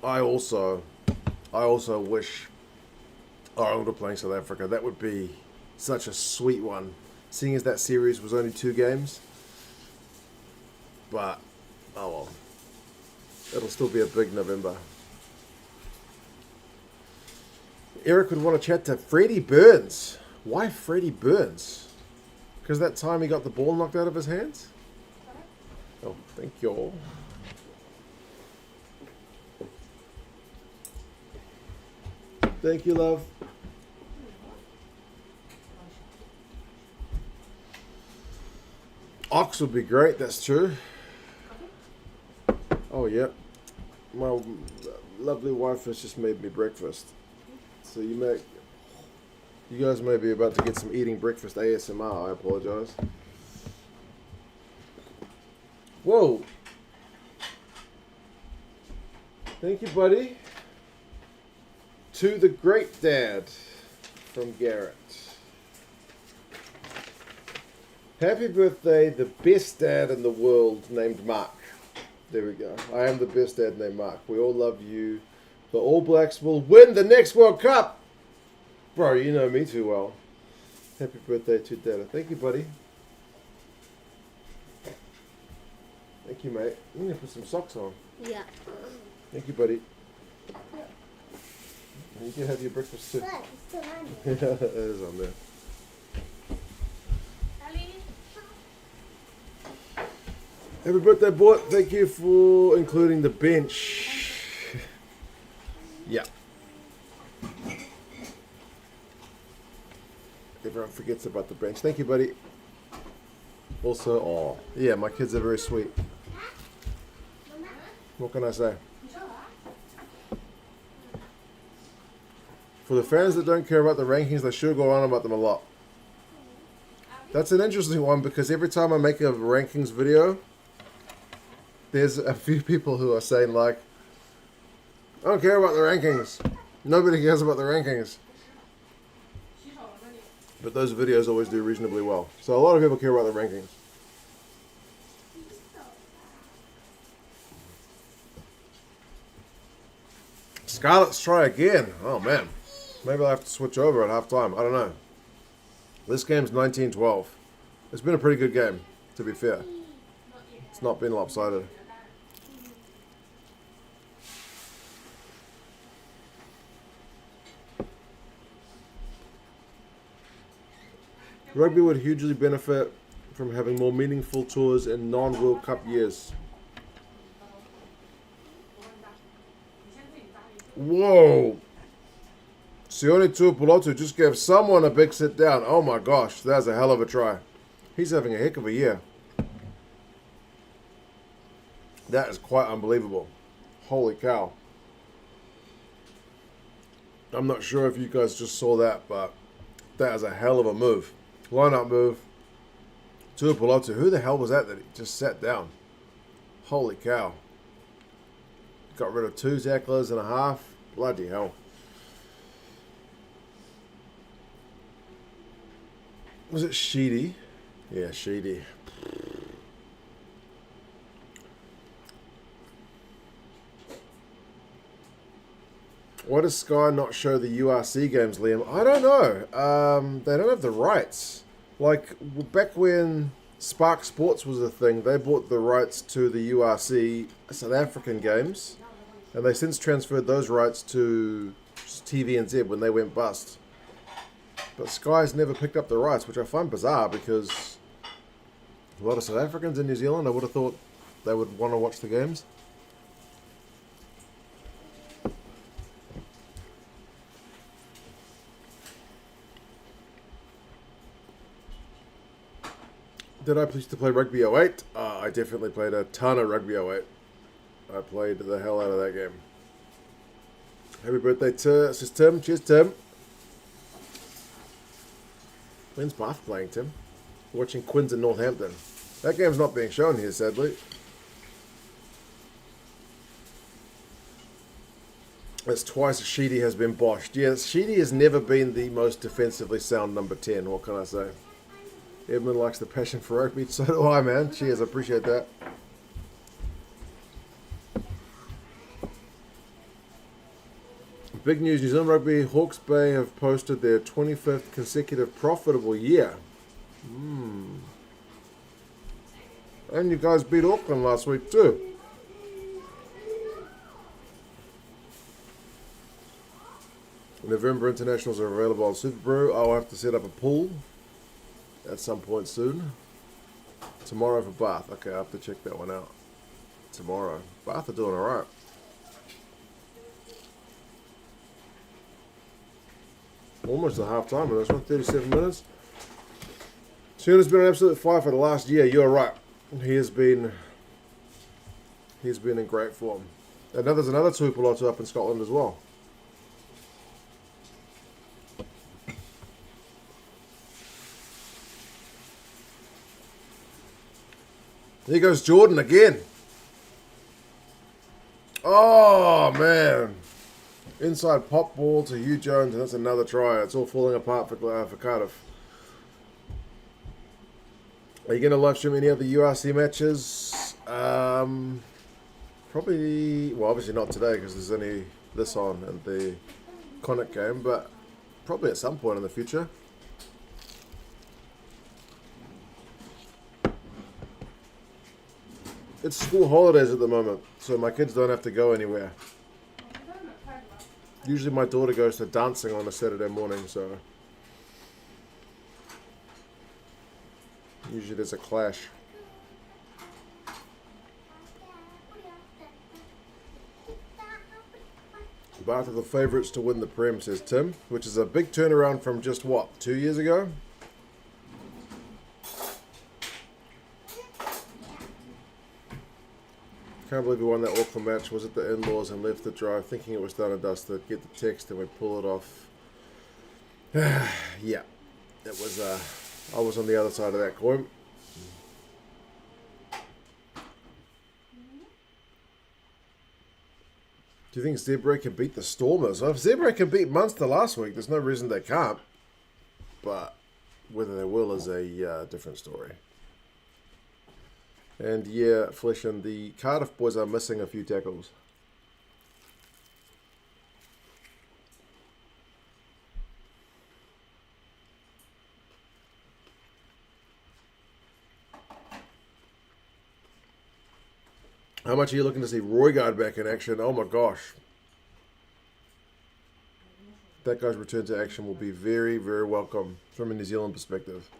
[SPEAKER 1] I also wish Ireland were playing South Africa. That would be such a sweet one, seeing as that series was only 2 games. But, oh well, it'll still be a big November. Eric would want to chat to Freddie Burns. Why Freddie Burns? Because that time he got the ball knocked out of his hands? Oh, thank you all. Thank you, love. Ox would be great, that's true. Oh, yeah. My lovely wife has just made me breakfast. So you guys may be about to get some eating breakfast ASMR. I apologize. Whoa. Thank you, buddy. To the great dad from Garrett. Happy birthday, the best dad in the world named Mark. There we go. I am the best dad named Mark. We all love you. The All Blacks will win the next World Cup. Bro, you know me too well. Happy birthday to Dada. Thank you, buddy. Thank you, mate. I'm going to put some socks on.
[SPEAKER 2] Yeah.
[SPEAKER 1] Thank you, buddy. And you can have your breakfast too.
[SPEAKER 2] Look, it's still on
[SPEAKER 1] Yeah,
[SPEAKER 2] there.
[SPEAKER 1] it is on there. Happy birthday, boy. Thank you for including the bench. Yeah. Everyone forgets about the bench. Thank you, buddy. Also, oh, yeah, my kids are very sweet. What can I say? For the fans that don't care about the rankings, they should go on about them a lot. That's an interesting one because every time I make a rankings video, there's a few people who are saying like, I don't care about the rankings. Nobody cares about the rankings. But those videos always do reasonably well. So a lot of people care about the rankings. Scarlets try again. Oh man. Maybe I'll have to switch over at halftime. I don't know. This game's 19-12. It's been a pretty good game, to be fair. It's not been lopsided. Rugby would hugely benefit from having more meaningful tours in non-World Cup years. Whoa! Sione Tuipulotu just gave someone a big sit down. Oh my gosh, that's a hell of a try. He's having a heck of a year. That is quite unbelievable. Holy cow. I'm not sure if you guys just saw that, but that is a hell of a move. Line-up move. Tuipulotu. Who the hell was that he just sat down? Holy cow. Got rid of 2 tacklers and a half. Bloody hell. Was it Sheedy? Yeah, Sheedy. Why does Sky not show the URC games, Liam? I don't know. They don't have the rights. Like, back when Spark Sports was a thing, they bought the rights to the URC South African games, and they since transferred those rights to TVNZ when they went bust. But Sky's never picked up the rights, which I find bizarre because a lot of South Africans in New Zealand, I would have thought they would want to watch the games. Did I used to play Rugby 08? I definitely played a ton of Rugby 08. I played the hell out of that game. Happy birthday to says Tim. Cheers, Tim. When's Bath playing, Tim? Watching Quins in Northampton. That game's not being shown here, sadly. It's twice Sheedy has been boshed. Yes, Sheedy has never been the most defensively sound number 10. What can I say? Edmund likes the passion for rugby. So do I, man. Cheers, I appreciate that. Big news, New Zealand Rugby, Hawke's Bay have posted their 25th consecutive profitable year. And you guys beat Auckland last week too. November internationals are available on Super Brew. I'll have to set up a pool at some point soon. Tomorrow for Bath. Okay, I'll have to check that one out. Tomorrow. Bath are doing alright. Almost a half time in this one, 37 minutes. Shooner's been an absolute fire for the last year. You're right. He's been in great form. And there's another Tuipolotu up in Scotland as well. Here goes Jordan again. Oh, man. Inside pop ball to Hugh Jones, and that's another try. It's all falling apart for Cardiff. Are you going to live stream any other URC matches? Probably, well, obviously not today because there's only this on and the Connacht game, but probably at some point in the future. It's school holidays at the moment, so my kids don't have to go anywhere. Usually my daughter goes to dancing on a Saturday morning, so usually there's a clash. Bath are the favourites to win the Prem, says Tim, which is a big turnaround from just, what, 2 years ago? Can't believe we won that Auckland match. Was at the in-laws and left the drive thinking it was done and dusted. Get the text and we pull it off. Yeah, it was. I was on the other side of that coin. Do you think Zebra can beat the Stormers? Well, if Zebra can beat Munster last week, there's no reason they can't. But whether they will is a different story. And yeah, Flesh and the Cardiff boys are missing a few tackles. How much are you looking to see Roygaard back in action? Oh my gosh. That guy's return to action will be very, very welcome from a New Zealand perspective.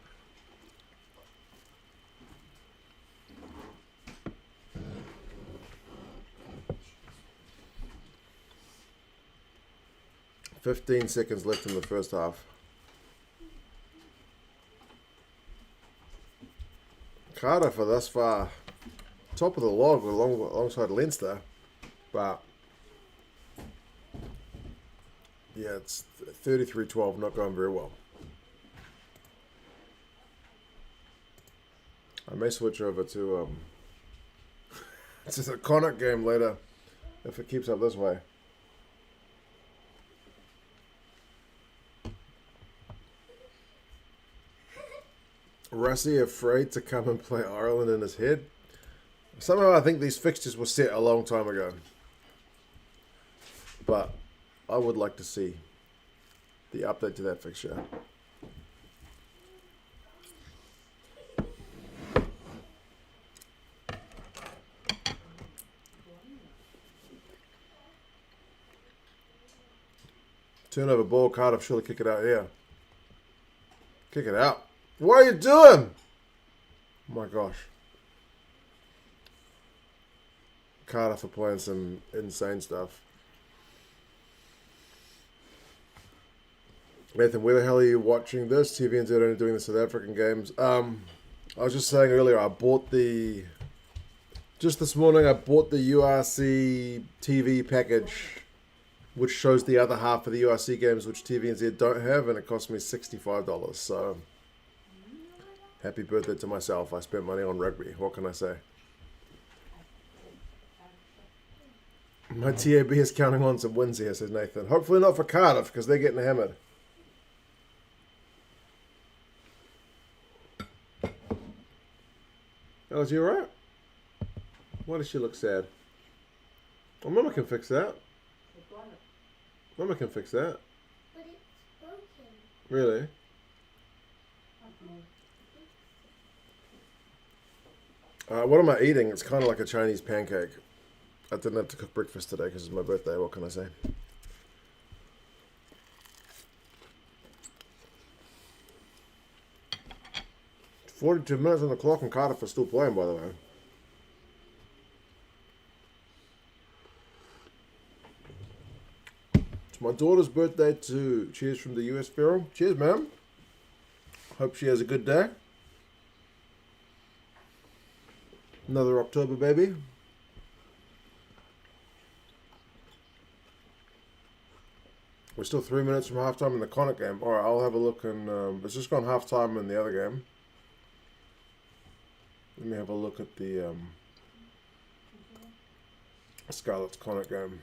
[SPEAKER 1] "15 seconds left in the first half. Cardiff are thus far top of the log alongside Leinster, but yeah, it's 33-12, not going very well. I may switch over to it's just a Connacht game later if it keeps up this way. Russie afraid to come and play Ireland in his head? Somehow I think these fixtures were set a long time ago. But I would like to see the update to that fixture. Turnover ball, Cardiff, surely kick it out, yeah. Kick it out. What are you doing? Oh my gosh. Cardiff are playing some insane stuff. Nathan, where the hell are you watching this? TVNZ only doing the South African games. I was just saying earlier, just this morning, I bought the URC TV package, which shows the other half of the URC games, which TVNZ don't have, and it cost me $65. So, happy birthday to myself. I spent money on rugby. What can I say? My TAB is counting on some wins here, says Nathan. Hopefully not for Cardiff, because they're getting hammered. Oh, is you alright? Why does she look sad? Oh, Mama can fix that. Mama can fix that.
[SPEAKER 2] But it's broken.
[SPEAKER 1] Really? What am I eating? It's kind of like a Chinese pancake. I didn't have to cook breakfast today because it's my birthday. What can I say? It's 42 minutes on the clock and Cardiff are still playing, by the way. It's my daughter's birthday too. Cheers from the US, Farrell. Cheers, ma'am. Hope she has a good day. Another October, baby. We're still 3 minutes from halftime in the Connacht game. Alright, I'll have a look and it's just gone halftime in the other game. Let me have a look at the Scarlets Connacht game.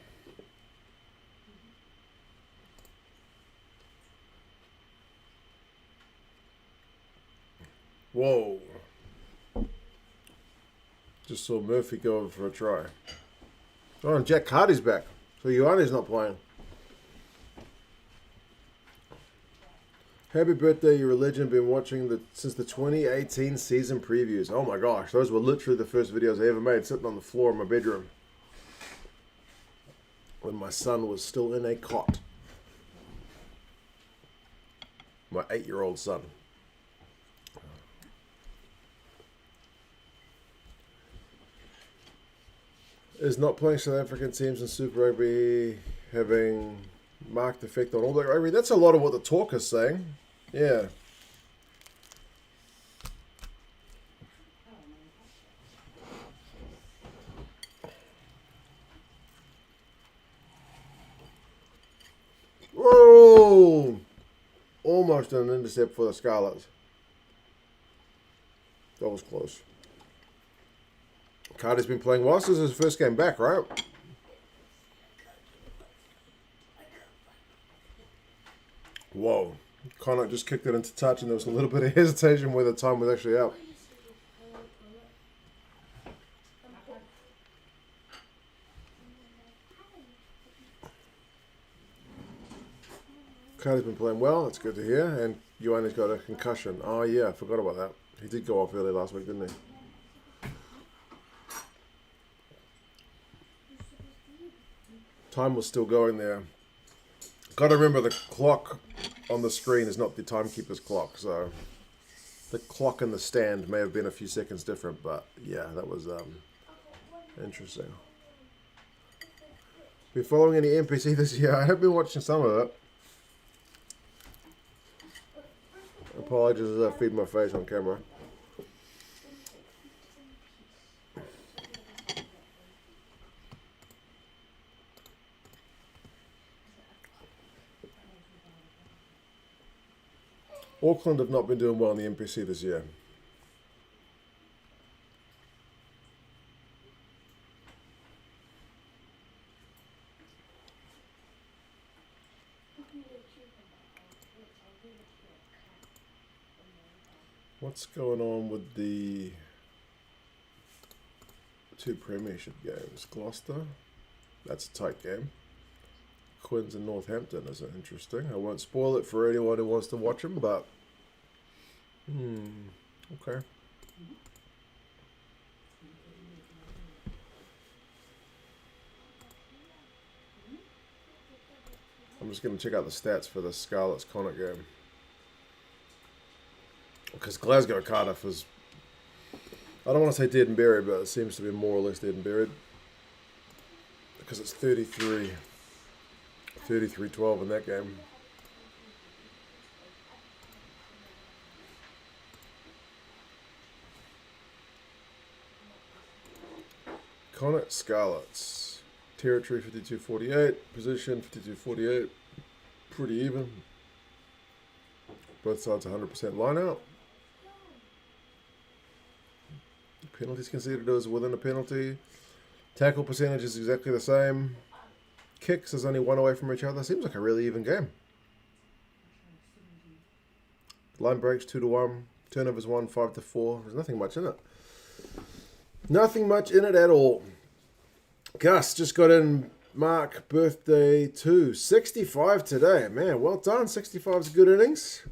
[SPEAKER 1] Whoa. Just saw Murphy go over for a try. Oh, and Jack Carty's back. So Ioane's not playing. Happy birthday, you're a legend. Been watching since the 2018 season previews. Oh my gosh, those were literally the first videos I ever made, sitting on the floor in my bedroom when my son was still in a cot. My 8-year-old son. Is not playing South African teams in Super Rugby having marked effect on All Black Rugby? That's a lot of what the talk is saying. Yeah. Whoa! Almost an intercept for the Scarlets. That was close. Cardi's been playing well. This is his first game back, right? Whoa. Connacht just kicked it into touch and there was a little bit of hesitation where the time was actually out. Cardi's been playing well. That's good to hear. And Ioane's got a concussion. Oh, yeah. I forgot about that. He did go off early last week, didn't he? Time was still going there. Got to remember the clock on the screen is not the timekeeper's clock, so the clock in the stand may have been a few seconds different, but yeah, that was interesting. Been following any NPC this year? I have been watching some of it. Apologies as I feed my face on camera. Auckland have not been doing well in the NPC this year. What's going on with the two Premiership games? Gloucester, that's a tight game. Quins and Northampton is interesting. I won't spoil it for anyone who wants to watch them, but okay. I'm just going to check out the stats for the Scarlets Connacht game. Because Glasgow Cardiff is, I don't want to say dead and buried, but it seems to be more or less dead and buried. Because it's 33-12 in that game. Connacht Scarlets. Territory 52-48. Position 52-48. Pretty even. Both sides 100% line out. Penalties conceded is within a penalty. Tackle percentage is exactly the same. Kicks is only one away from each other. Seems like a really even game. Line breaks 2-1. Turnovers 1, 5-4. There's nothing much in it. Nothing much in it at all. Gus just got in. Mark, birthday 2. 65 today. Man, well done. 65 is a good innings.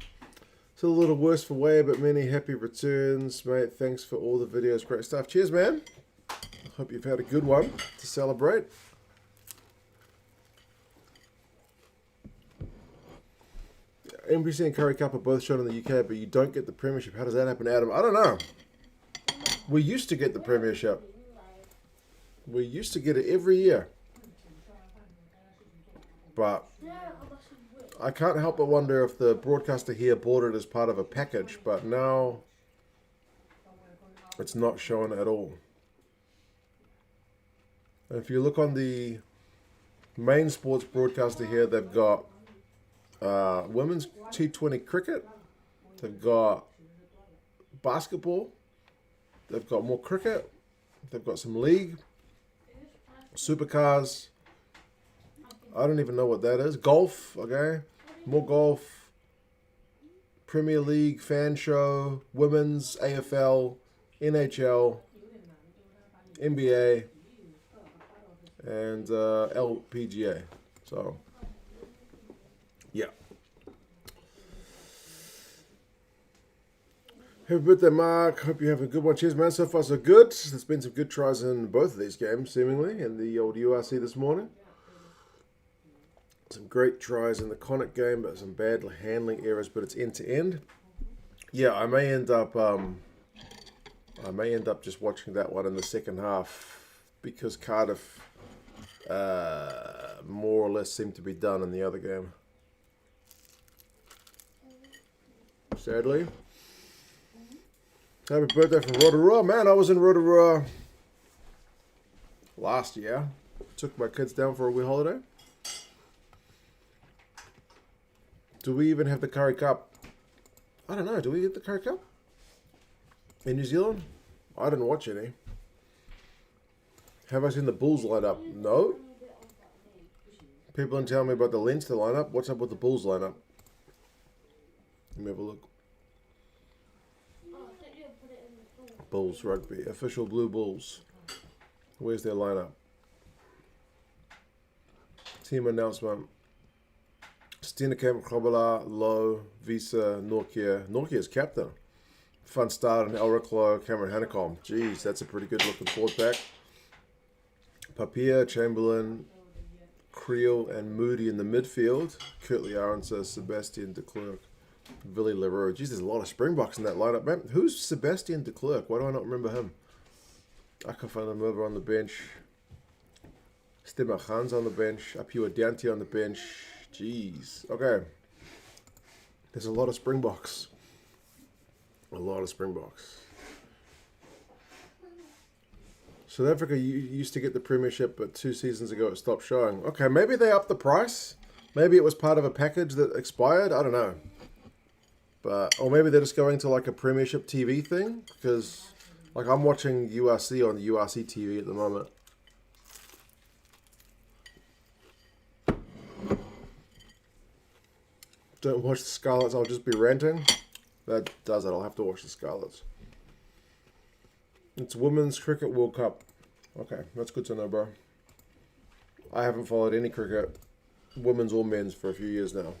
[SPEAKER 1] Still a little worse for wear, but many happy returns, mate. Thanks for all the videos. Great stuff. Cheers, man. I hope you've had a good one to celebrate. NBC and Curry Cup are both shown in the UK, but you don't get the Premiership. How does that happen, Adam? I don't know. We used to get the Premiership. We used to get it every year. But I can't help but wonder if the broadcaster here bought it as part of a package, but now it's not shown at all. And if you look on the main sports broadcaster here, they've got women's T20 cricket, they've got basketball, they've got more cricket, they've got some league, supercars, I don't even know what that is, golf, okay, more golf, Premier League, fan show, women's, AFL, NHL, NBA, and LPGA. So, yeah. Happy birthday, Mark. Hope you have a good one. Cheers, man. So far, so good. There's been some good tries in both of these games, seemingly, in the old URC this morning. Some great tries in the Connacht game, but some bad handling errors, but it's end-to-end. Yeah, I may end up just watching that one in the second half because Cardiff more or less seemed to be done in the other game. Sadly. Happy birthday from Rotorua. Man, I was in Rotorua last year. Took my kids down for a wee holiday. Do we even have the Curry Cup? I don't know. Do we get the Curry Cup in New Zealand? I didn't watch any. Have I seen the Bulls line up? No. People didn't tell me about the Leinster lineup. What's up with the Bulls lineup? Let me have a look. Bulls Rugby. Official Blue Bulls. Where's their lineup? Team announcement. Steenekamp, Krobela, Lowe, Visa, Norkia. Norkia's captain. Fun start in Elric, Cameron Hanekom. Jeez, that's a pretty good looking forward pack. Papier, Chamberlain, Creel, and Moody in the midfield. Curtly Aaron says Sebastian de Klerk. Billy Leroux. Jeez, there's a lot of Springboks in that lineup, man. Who's Sebastian de Klerk? Why do I not remember him? Akafana Merva on the bench. Stima Khan's on the bench. Apua Dianti on the bench. Jeez. Okay. There's a lot of Springboks. A lot of Springboks. South Africa used to get the Premiership, but 2 seasons ago it stopped showing. Okay, maybe they upped the price. Maybe it was part of a package that expired. I don't know. Or maybe they're just going to like a Premiership TV thing. Because like I'm watching URC on the URC TV at the moment. Don't watch the Scarlets, I'll just be ranting. that does it. I'll have to watch the Scarlets. It's Women's Cricket World Cup. Okay, that's good to know, bro. I haven't followed any cricket, women's or men's, for a few years now.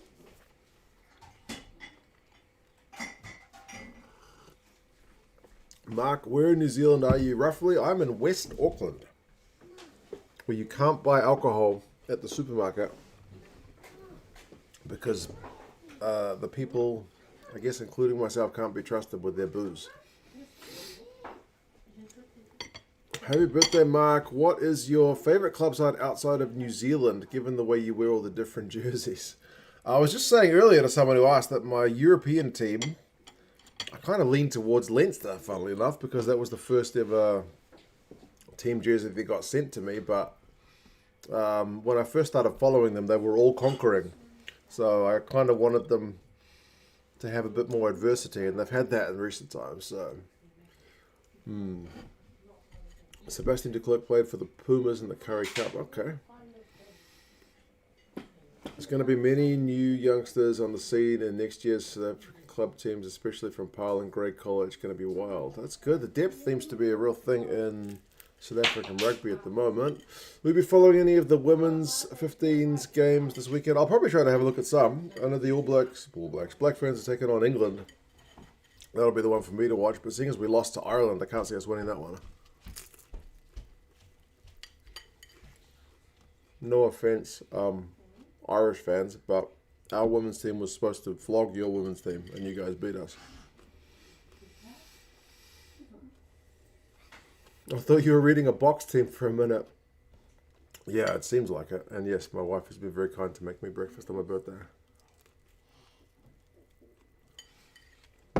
[SPEAKER 1] Mark, where in New Zealand are you roughly? I'm in West Auckland, where you can't buy alcohol at the supermarket because the people, I guess including myself, can't be trusted with their booze. Happy birthday, Mark. What is your favourite club side outside of New Zealand, given the way you wear all the different jerseys? I was just saying earlier to someone who asked that my European team, I kind of lean towards Leinster, funnily enough, because that was the first ever team jersey that got sent to me. But when I first started following them, they were all conquering. So I kind of wanted them to have a bit more adversity, and they've had that in recent times. So, Sebastian de Klerk played for the Pumas in the Currie Cup. Okay. There's going to be many new youngsters on the scene in next year's South African club teams, especially from Pyle and Grey College. Going to be wild. That's good. The depth seems to be a real thing in South African rugby at the moment. We'll be following any of the women's 15s games this weekend. I'll probably try to have a look at some. I know the Black Ferns are taking on England. That'll be the one for me to watch. But seeing as we lost to Ireland, I can't see us winning that one. No offense, Irish fans, but our women's team was supposed to flog your women's team, and you guys beat us. I thought you were reading a box team for a minute. Yeah, it seems like it. And yes, my wife has been very kind to make me breakfast on my birthday.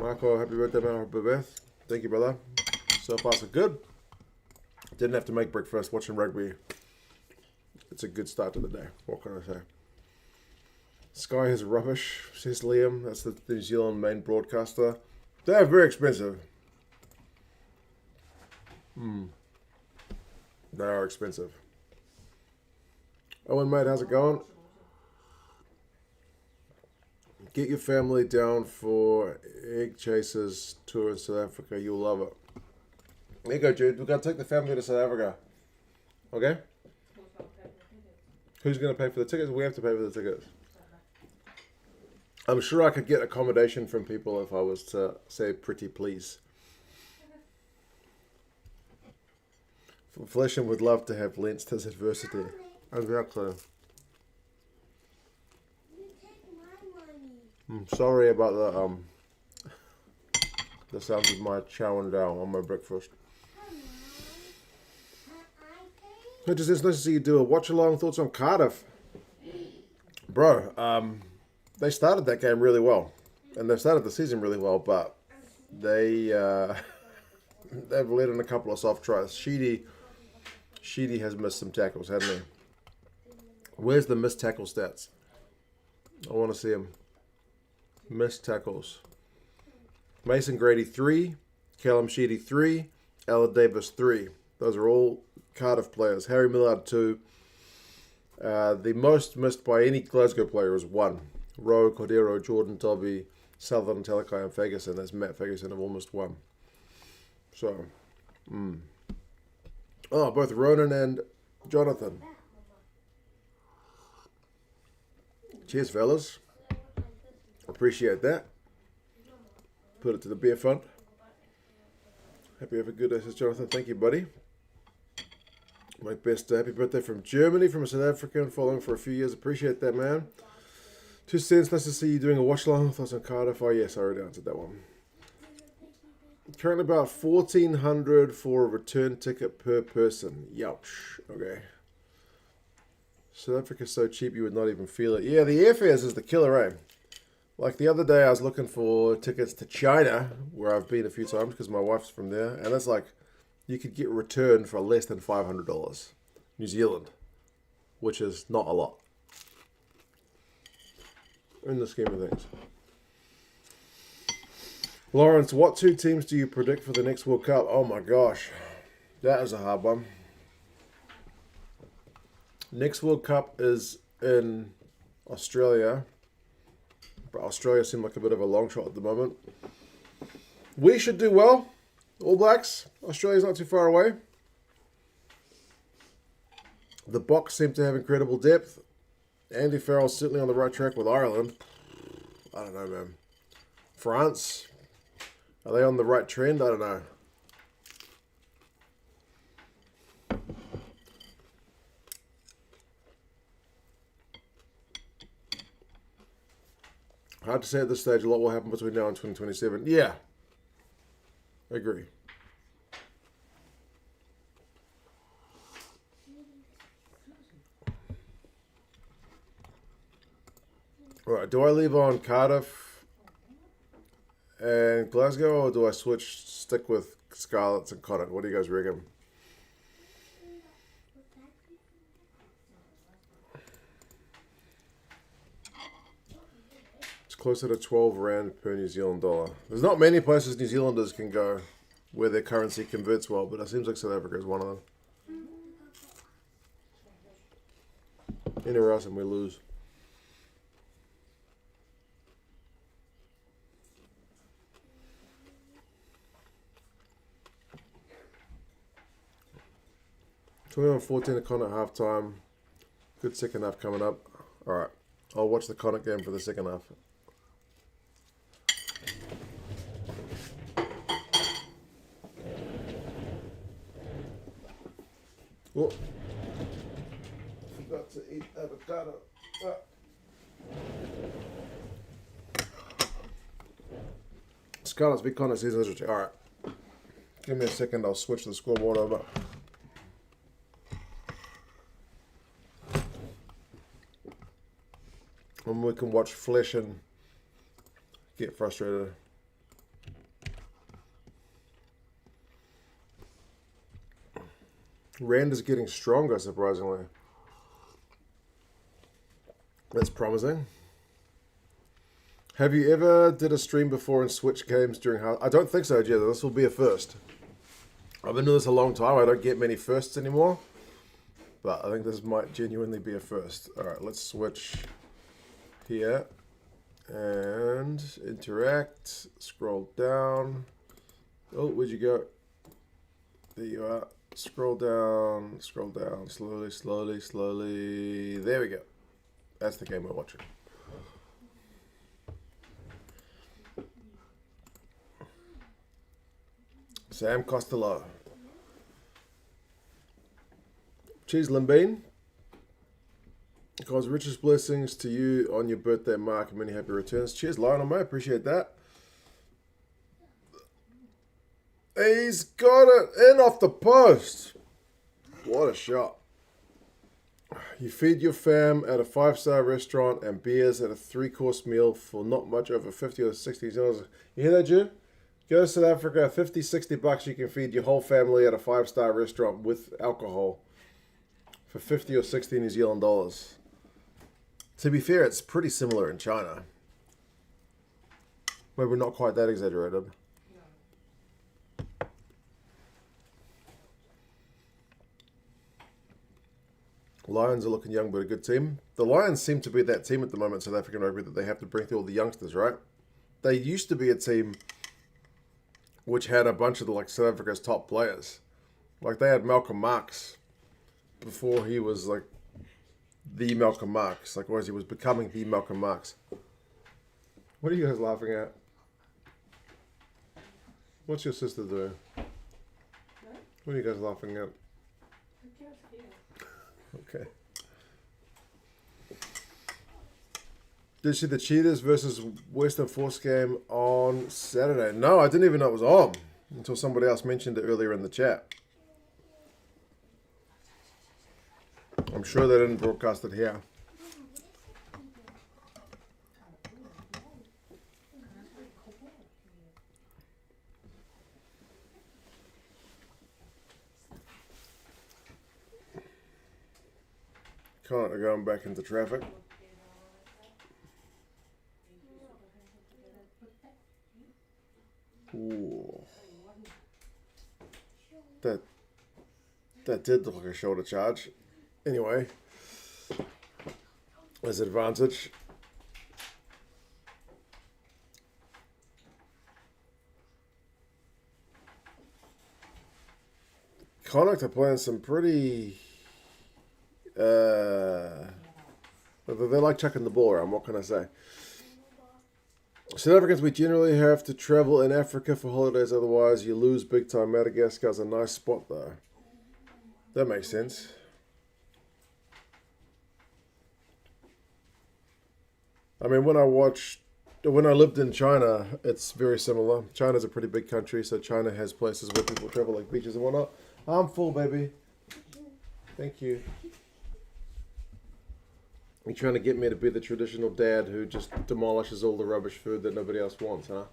[SPEAKER 1] Marco, happy birthday, Beth. Thank you, brother. So far, so good. Didn't have to make breakfast watching rugby. It's a good start to the day. What can I say? Sky is rubbish, says Liam. That's the New Zealand main broadcaster. They're very expensive. They are expensive. Owen, mate, how's it going? Get your family down for Egg Chasers tour in South Africa. You'll love it. There you go, Jude. We're going to take the family to South Africa. Okay? Who's going to pay for the tickets? We have to pay for the tickets. I'm sure I could get accommodation from people if I was to say pretty please. Flesham would love to have Leinster's adversity. Exactly. I'm sorry about the sounds of my chowing down on my breakfast. It's nice to see you do a watch-along. Thoughts on Cardiff? Bro, they started that game really well. And they've started the season really well, but they've let in a couple of soft tries. Sheedy has missed some tackles, hasn't he? Where's the missed tackle stats? I want to see him. Missed tackles. Mason Grady 3, Callum Sheedy 3, Alan Davis 3. Those are all Cardiff players. Harry Millard 2. The most missed by any Glasgow player is 1. Rowe, Cordero, Jordan, Dobby, Southern, Talakai, and Ferguson. That's Matt Ferguson have almost 1. So, Oh, both Ronan and Jonathan. Cheers, fellas. Appreciate that. Put it to the beer fund. Happy have a good day, says Jonathan. Thank you, buddy. My best happy birthday from Germany, from a South African, following for a few years. Appreciate that, man. 2 cents. Nice to see you doing a watch along. Thoughts on Cardiff? Oh, yes, I already answered that one. Currently about $1,400 for a return ticket per person. Youch. Okay. South Africa's so cheap you would not even feel it. Yeah, the airfares is the killer, eh? Like the other day I was looking for tickets to China, where I've been a few times because my wife's from there. And it's like, you could get return for less than $500. New Zealand. Which is not a lot. In the scheme of things. Lawrence, what 2 teams do you predict for the next World Cup? Oh my gosh. That is a hard one. Next World Cup is in Australia. But Australia seems like a bit of a long shot at the moment. We should do well. All Blacks. Australia's not too far away. The Box seem to have incredible depth. Andy Farrell's certainly on the right track with Ireland. I don't know, man. France. Are they on the right trend? I don't know. Hard to say at this stage. A lot will happen between now and 2027. Yeah. I agree. All right. Do I leave on Cardiff and Glasgow, or do I stick with Scarlets and Connacht? What do you guys reckon? Closer to 12 Rand per New Zealand dollar. There's not many places New Zealanders can go where their currency converts well, but it seems like South Africa is one of them. Anywhere else and we lose. On 14 at Connacht half time. Good second half coming up. Alright. I'll watch the Connacht game for the second half. Oh, forgot to eat avocado. Scarlet's big Connacht season is. Alright. Give me a second, I'll switch the scoreboard over. And we can watch flesh and get frustrated. Rand is getting stronger, surprisingly. That's promising. Have you ever did a stream before and switched games during half? I don't think so, Jed. This will be a first. I've been doing this a long time. I don't get many firsts anymore. But I think this might genuinely be a first. Alright, let's switch here. And interact. Scroll down. Oh, where'd you go? There you are. Scroll down, slowly, slowly, slowly. There we go. That's the game we're watching. Sam Costello. Cheers, Limbeen. God's richest blessings to you on your birthday, Mark, and many happy returns. Cheers, Lionel, mate. Appreciate that. He's got it in off the post. What a shot. You feed your fam at a 5-star restaurant and beers at a 3-course meal for not much over 50 or 60 dollars. You hear that, Jew? Go to South Africa, 50, 60 bucks, you can feed your whole family at a 5-star restaurant with alcohol for 50 or 60 New Zealand dollars. To be fair, it's pretty similar in China. Maybe not quite that exaggerated. Lions are looking young, but a good team. The Lions seem to be that team at the moment, South African rugby, that they have to bring through all the youngsters, right? They used to be a team which had a bunch of South Africa's top players. Like they had Malcolm Marx before he was like the Malcolm Marx, or as he was becoming the Malcolm Marx. What are you guys laughing at? What's your sister doing? What are you guys laughing at? Okay. Did you see the Cheetahs versus Western Force game on Saturday? No, I didn't even know it was on until somebody else mentioned it earlier in the chat. I'm sure they didn't broadcast it here. Kind of going back into traffic. Ooh. That did look like a shoulder charge. Anyway, there's advantage. Connacht are playing some pretty. They like chucking the ball around. What can I say? South Africans, we generally have to travel in Africa for holidays, otherwise you lose big time. Madagascar's a nice spot though. That makes sense. I mean, when I lived in China, it's very similar. China's a pretty big country, so China has places where people travel, like beaches and whatnot. I'm full, baby. Thank you. You're trying to get me to be the traditional dad who just demolishes all the rubbish food that nobody else wants, huh?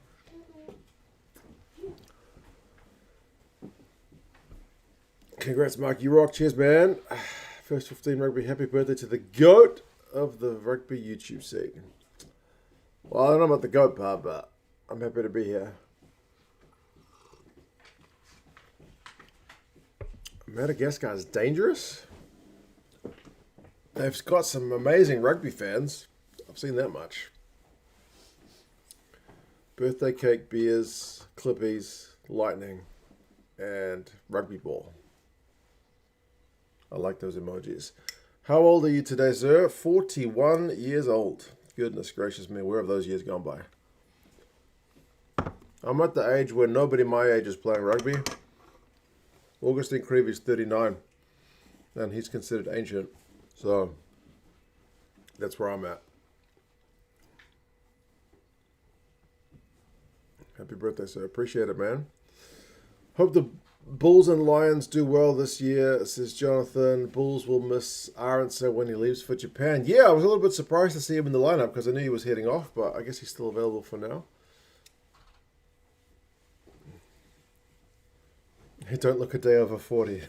[SPEAKER 1] Congrats, Mark. You rock. Cheers, man. First 15 rugby. Happy birthday to the GOAT of the rugby YouTube scene. Well, I don't know about the GOAT part, but I'm happy to be here. Madagascar is dangerous. They've got some amazing rugby fans. I've seen that much. Birthday cake, beers, clippies, lightning, and rugby ball. I like those emojis. How old are you today, sir? 41 years old. Goodness gracious me, where have those years gone by? I'm at the age where nobody my age is playing rugby. Augustine Creevy's 39, and he's considered ancient. So, that's where I'm at. Happy birthday, sir. Appreciate it, man. Hope the Bulls and Lions do well this year, says Jonathan. Bulls will miss Aronson when he leaves for Japan. Yeah, I was a little bit surprised to see him in the lineup because I knew he was heading off, but I guess he's still available for now. He don't look a day over 40.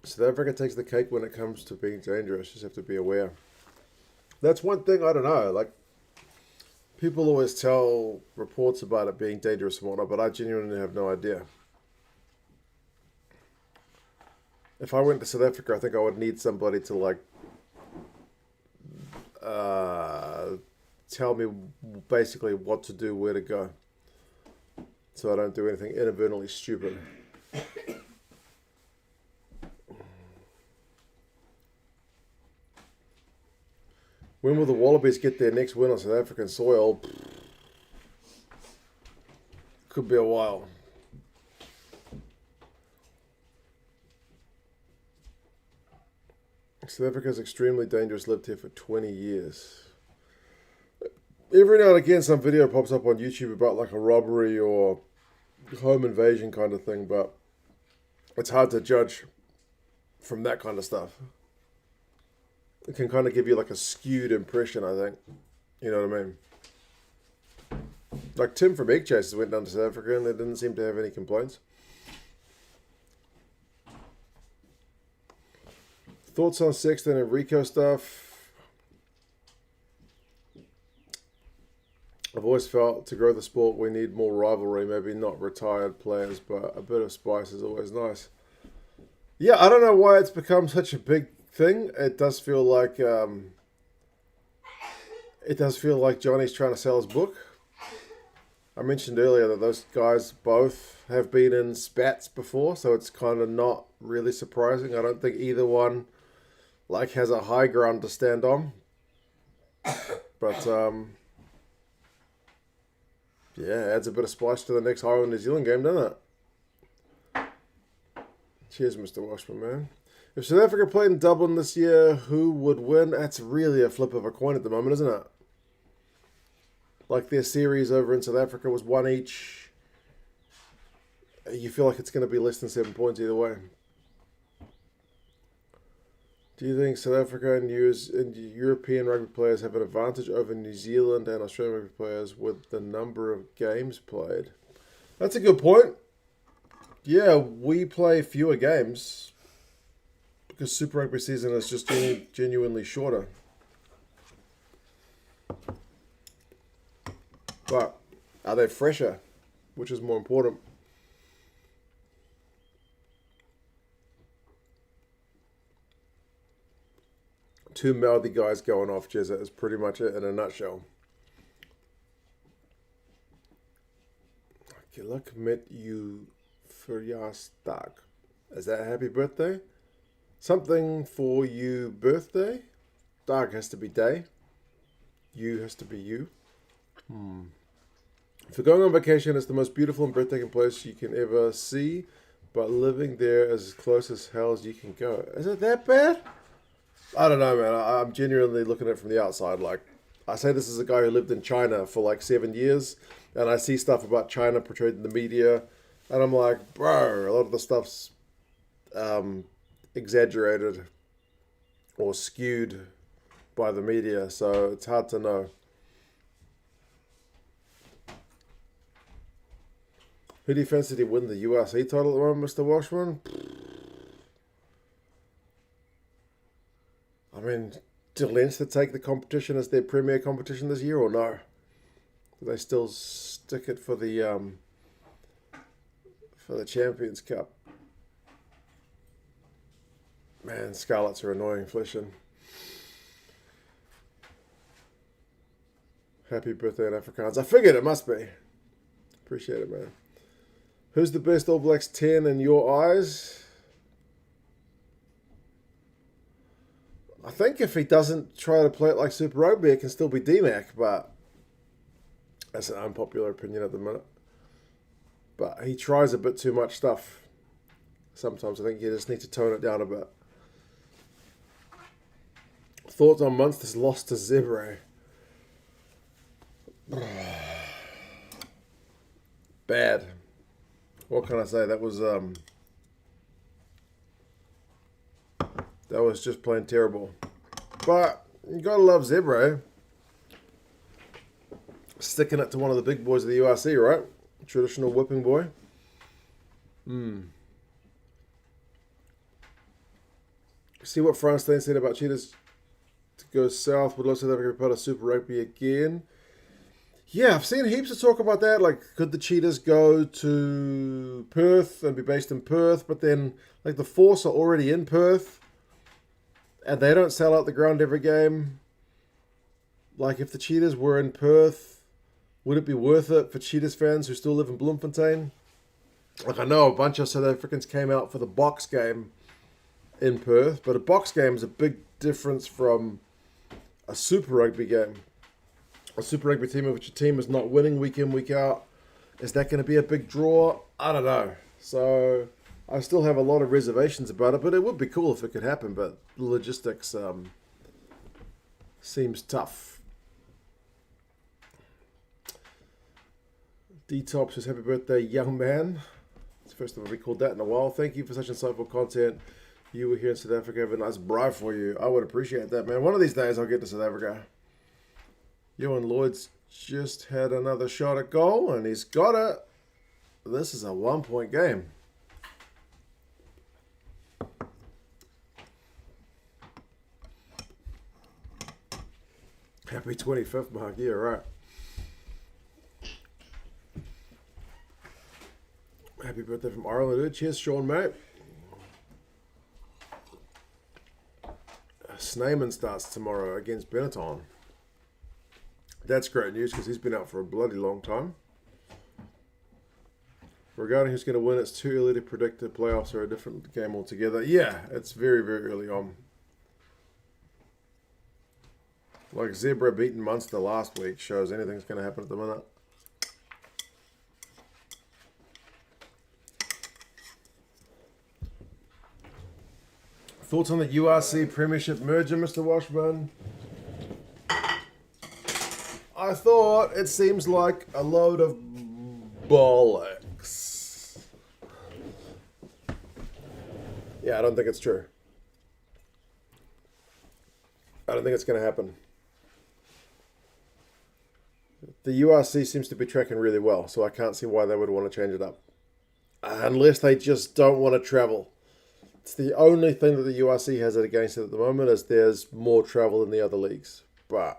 [SPEAKER 1] South Africa takes the cake when it comes to being dangerous. You just have to be aware. That's one thing, I don't know. Like, people always tell reports about it being dangerous and whatnot, but I genuinely have no idea. If I went to South Africa, I think I would need somebody to, like, tell me basically what to do, where to go, so I don't do anything inadvertently stupid. When will the Wallabies get their next win on South African soil? Could be a while. South Africa is extremely dangerous, lived here for 20 years. Every now and again some video pops up on YouTube about like a robbery or home invasion kind of thing, but it's hard to judge from that kind of stuff. It can kind of give you like a skewed impression, I think. You know what I mean? Like Tim from Egg Chasers went down to South Africa and they didn't seem to have any complaints. Thoughts on Sexton and Rico stuff? I've always felt to grow the sport we need more rivalry, maybe not retired players, but a bit of spice is always nice. Yeah, I don't know why it's become such a big thing. It does feel like Johnny's trying to sell his book. I mentioned earlier that those guys both have been in spats before, so it's kind of not really surprising. I don't think either one like has a high ground to stand on. But yeah, adds a bit of spice to the next Ireland New Zealand game, doesn't it? Cheers, Mr. Washman, man. If South Africa played in Dublin this year, who would win? That's really a flip of a coin at the moment, isn't it? Like their series over in South Africa was 1 each. You feel like it's going to be less than 7 points either way. Do you think South Africa and European rugby players have an advantage over New Zealand and Australian rugby players with the number of games played? That's a good point. Yeah, we play fewer games because Super Rugby season is just genuinely shorter. But are they fresher, which is more important? Two mouthy guys going off, Jezza, is pretty much it in a nutshell. Geluk met you verjaarsdag. Is that happy birthday? Something for you birthday? Dag has to be day. You has to be you. If you're going on vacation, it's the most beautiful and breathtaking place you can ever see, but living there is as close as hell as you can go. Is it that bad? I don't know, man. I'm genuinely looking at it from the outside. Like, I say this is a guy who lived in China for like 7 years, and I see stuff about China portrayed in the media, and I'm like, bro, a lot of the stuff's exaggerated or skewed by the media, so it's hard to know. Who do you fancy to win the URC title at the moment, Mr. Washburn? I mean, do Leinster take the competition as their premier competition this year or no? Do they still stick it for the Champions Cup? Man, Scarlets are annoying, Flishin. Happy birthday in Afrikaans. I figured it must be. Appreciate it, man. Who's the best All Blacks 10 in your eyes? I think if he doesn't try to play it like Super Rugby, it can still be D-Mac, but that's an unpopular opinion at the minute. But he tries a bit too much stuff. Sometimes I think you just need to tone it down a bit. Thoughts on Munster's loss to Zebre? Bad. What can I say? That was just plain terrible. But you gotta love Zebre. Sticking it to one of the big boys of the URC, right? Traditional whipping boy. See what Franstein said about Cheetahs to go south. Would love South Africa be part of Super Rugby again. Yeah, I've seen heaps of talk about that. Like, could the Cheetahs go to Perth and be based in Perth? But then, like, the Force are already in Perth. And they don't sell out the ground every game. Like, if the Cheetahs were in Perth, would it be worth it for Cheetahs fans who still live in Bloemfontein? Like, I know a bunch of South Africans came out for the Box game in Perth. But a Box game is a big difference from a Super Rugby game. A Super Rugby team in which your team is not winning week in, week out. Is that going to be a big draw? I don't know. So I still have a lot of reservations about it, but it would be cool if it could happen. But the logistics seems tough. Detox says, happy birthday, young man. It's the first time I've been called that in a while. Thank you for such insightful content. You were here in South Africa. Have a nice bribe for you. I would appreciate that, man. One of these days I'll get to South Africa. Ewan Lloyd's just had another shot at goal, and he's got it. This is a 1-point game. Happy 25th, Mark. Yeah, right. Happy birthday from Ireland. Cheers, Sean, mate. Snyman starts tomorrow against Benetton. That's great news because he's been out for a bloody long time. Regarding who's going to win, it's too early to predict. The playoffs are a different game altogether. Yeah, it's very, very early on. Like Zebra beating Munster last week shows anything's going to happen at the minute. Thoughts on the URC Premiership merger, Mr. Washburn? I thought it seems like a load of bollocks. Yeah, I don't think it's true. I don't think it's going to happen. The URC seems to be tracking really well, so I can't see why they would want to change it up. Unless they just don't want to travel. It's the only thing that the URC has it against it at the moment is there's more travel in the other leagues. But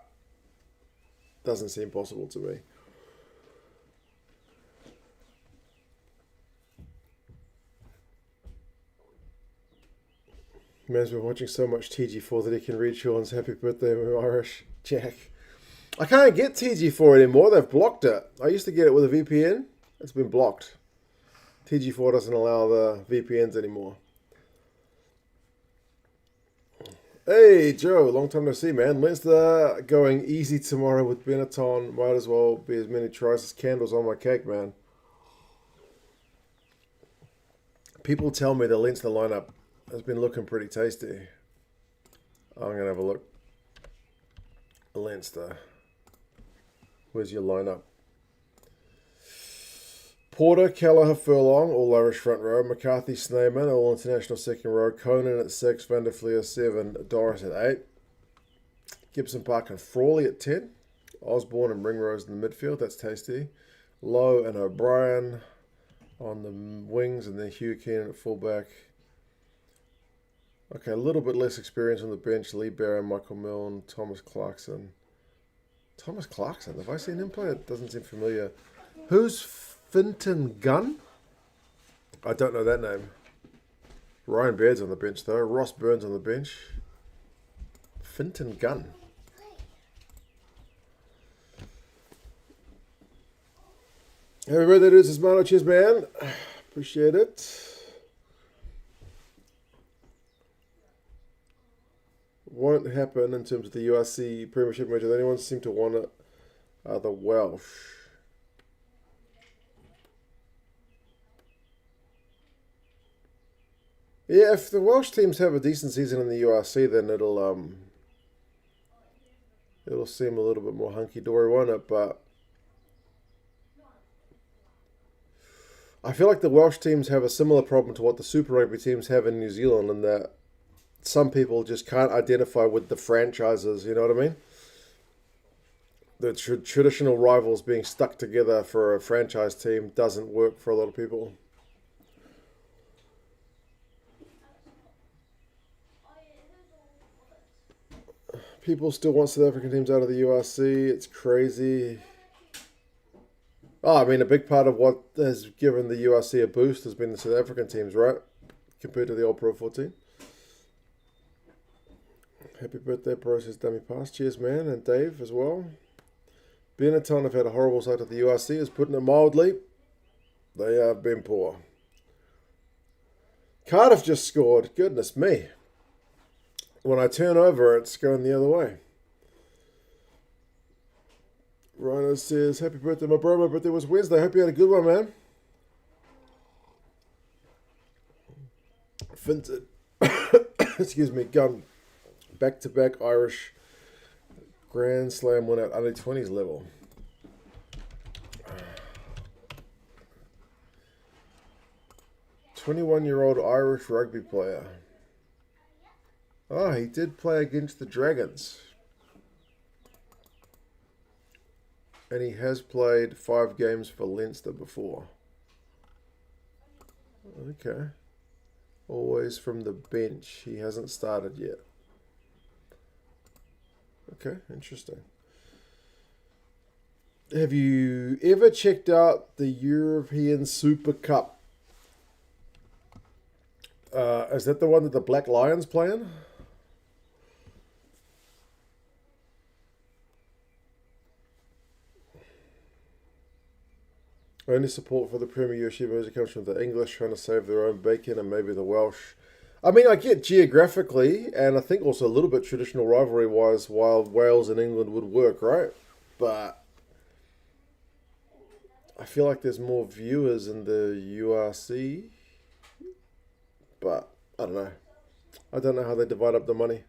[SPEAKER 1] doesn't seem possible to me. Man's been watching so much TG4 that he can read Sean's happy birthday with Irish Jack. I can't get TG4 anymore. They've blocked it. I used to get it with a VPN. It's been blocked. TG4 doesn't allow the VPNs anymore. Hey, Joe. Long time no see, man. Leinster going easy tomorrow with Benetton. Might as well be as many tries as candles on my cake, man. People tell me the Leinster lineup has been looking pretty tasty. I'm going to have a look. Leinster. Where's your lineup? Porter, Kelleher, Furlong, all Irish front row. McCarthy, Sneyman, all international second row. Conan at 6, Van der Fleer 7, Doris at 8. Gibson Park and Frawley at 10. Osborne and Ringrose in the midfield, that's tasty. Lowe and O'Brien on the wings, and then Hugh Keenan at fullback. Okay, a little bit less experience on the bench. Lee Barron, Michael Milne, Thomas Clarkson. Thomas Clarkson, have I seen him play? It doesn't seem familiar. Who's Finton Gunn? I don't know that name. Ryan Baird's on the bench though. Ross Burns on the bench. Finton Gunn. Happy birthday to this Mano. Cheers, man. Appreciate it. Won't happen in terms of the URC Premiership major. The only ones seem to want it are the Welsh. Yeah, if the Welsh teams have a decent season in the URC, then it'll seem a little bit more hunky-dory, won't it? But I feel like the Welsh teams have a similar problem to what the Super Rugby teams have in New Zealand, in that some people just can't identify with the franchises, you know what I mean? The traditional rivals being stuck together for a franchise team doesn't work for a lot of people. People still want South African teams out of the URC. It's crazy. Oh, I mean, a big part of what has given the URC a boost has been the South African teams, right? Compared to the old Pro 14. Happy birthday, Process Dummy Pass. Cheers, man. And Dave as well. Benetton have had a horrible start to the URC, is putting it mildly. They have been poor. Cardiff just scored. Goodness me. When I turn over, it's going the other way. Rhino says, happy birthday, my bro. My birthday was Wednesday. Hope you had a good one, man. Finted. Excuse me, Gun. Back-to-back Irish Grand Slam win at under 20s level. 21-year-old Irish rugby player. Oh, he did play against the Dragons. And he has played 5 games for Leinster before. Okay. Always from the bench. He hasn't started yet. Okay, interesting. Have you ever checked out the European Super Cup? Is that the one that the Black Lions play in? Only support for the Premier URC merger comes from the English trying to save their own bacon and maybe the Welsh. I mean, I get geographically, and I think also a little bit traditional rivalry-wise, while Wales and England would work, right? But I feel like there's more viewers in the URC. But I don't know. I don't know how they divide up the money.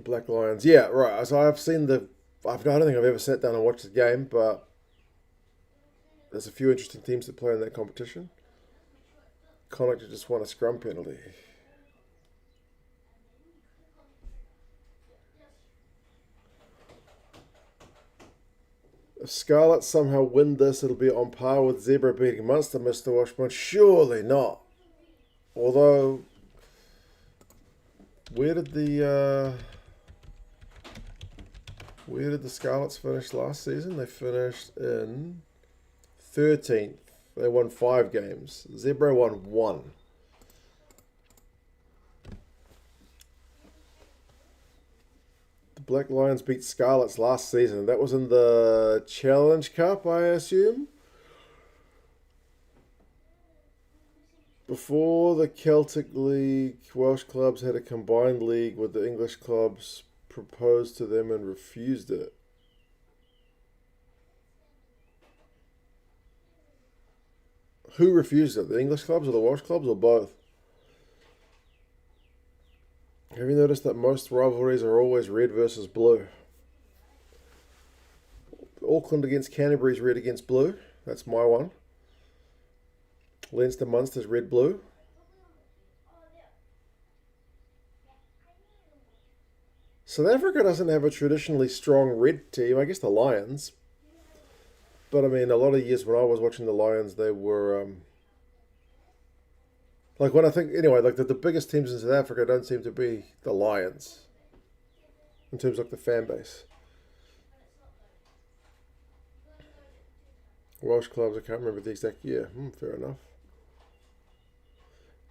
[SPEAKER 1] Black Lions. Yeah, right. So I've seen the... I don't think I've ever sat down and watched the game, but there's a few interesting teams that play in that competition. Connacht just won a scrum penalty. If Scarlet somehow win this, it'll be on par with Zebra beating Munster, Mr. Washburn. Surely not. Although, where did the Scarlets finish last season? They finished in 13th. They won 5 games. Zebra won 1. Black Lions beat Scarlets last season. That was in the Challenge Cup, I assume. Before the Celtic League, Welsh clubs had a combined league with the English clubs proposed to them and refused it. Who refused it? The English clubs or the Welsh clubs or both? Have you noticed that most rivalries are always red versus blue? Auckland against Canterbury is red against blue. That's my one. Leinster Munster's red blue. South Africa doesn't have a traditionally strong red team. I guess the Lions. But I mean, a lot of years when I was watching the Lions, they were like when I think anyway, like the biggest teams in South Africa don't seem to be the Lions in terms of like the fan base. Welsh clubs, I can't remember the exact year. Fair enough.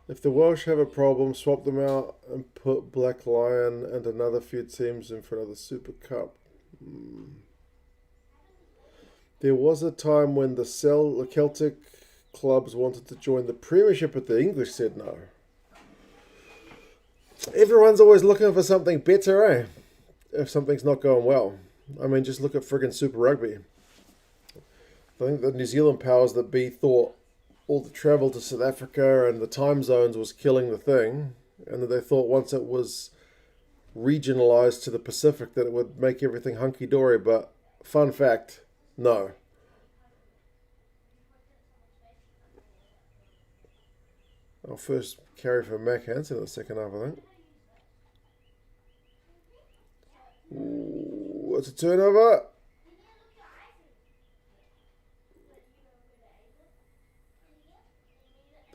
[SPEAKER 1] If the Welsh have a problem, swap them out and put Black Lion and another few teams in for another Super Cup. There was a time when the Celtic clubs wanted to join the Premiership, but the English said no. Everyone's always looking for something better, eh? If something's not going well. I mean, just look at friggin' Super Rugby. I think the New Zealand powers that be thought all the travel to South Africa and the time zones was killing the thing, and that they thought once it was regionalised to the Pacific that it would make everything hunky-dory, but fun fact, no. Our first carry for Mac Hansen in the second half, I think. Ooh, it's a turnover.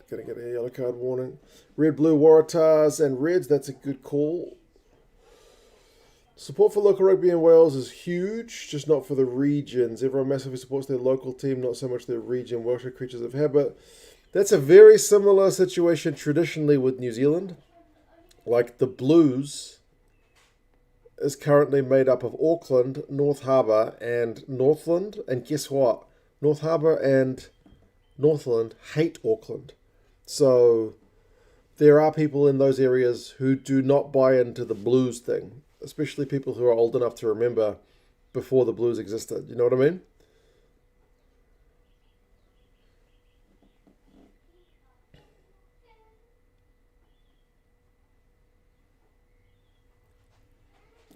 [SPEAKER 1] Gonna get a yellow card warning. Red, blue, Waratahs and Reds. That's a good call. Support for local rugby in Wales is huge, just not for the regions. Everyone massively supports their local team, not so much their region. Welsh are creatures of habit. That's a very similar situation traditionally with New Zealand. Like the Blues is currently made up of Auckland, North Harbour and Northland. And guess what? North Harbour and Northland hate Auckland. So there are people in those areas who do not buy into the Blues thing, especially people who are old enough to remember before the Blues existed. You know what I mean?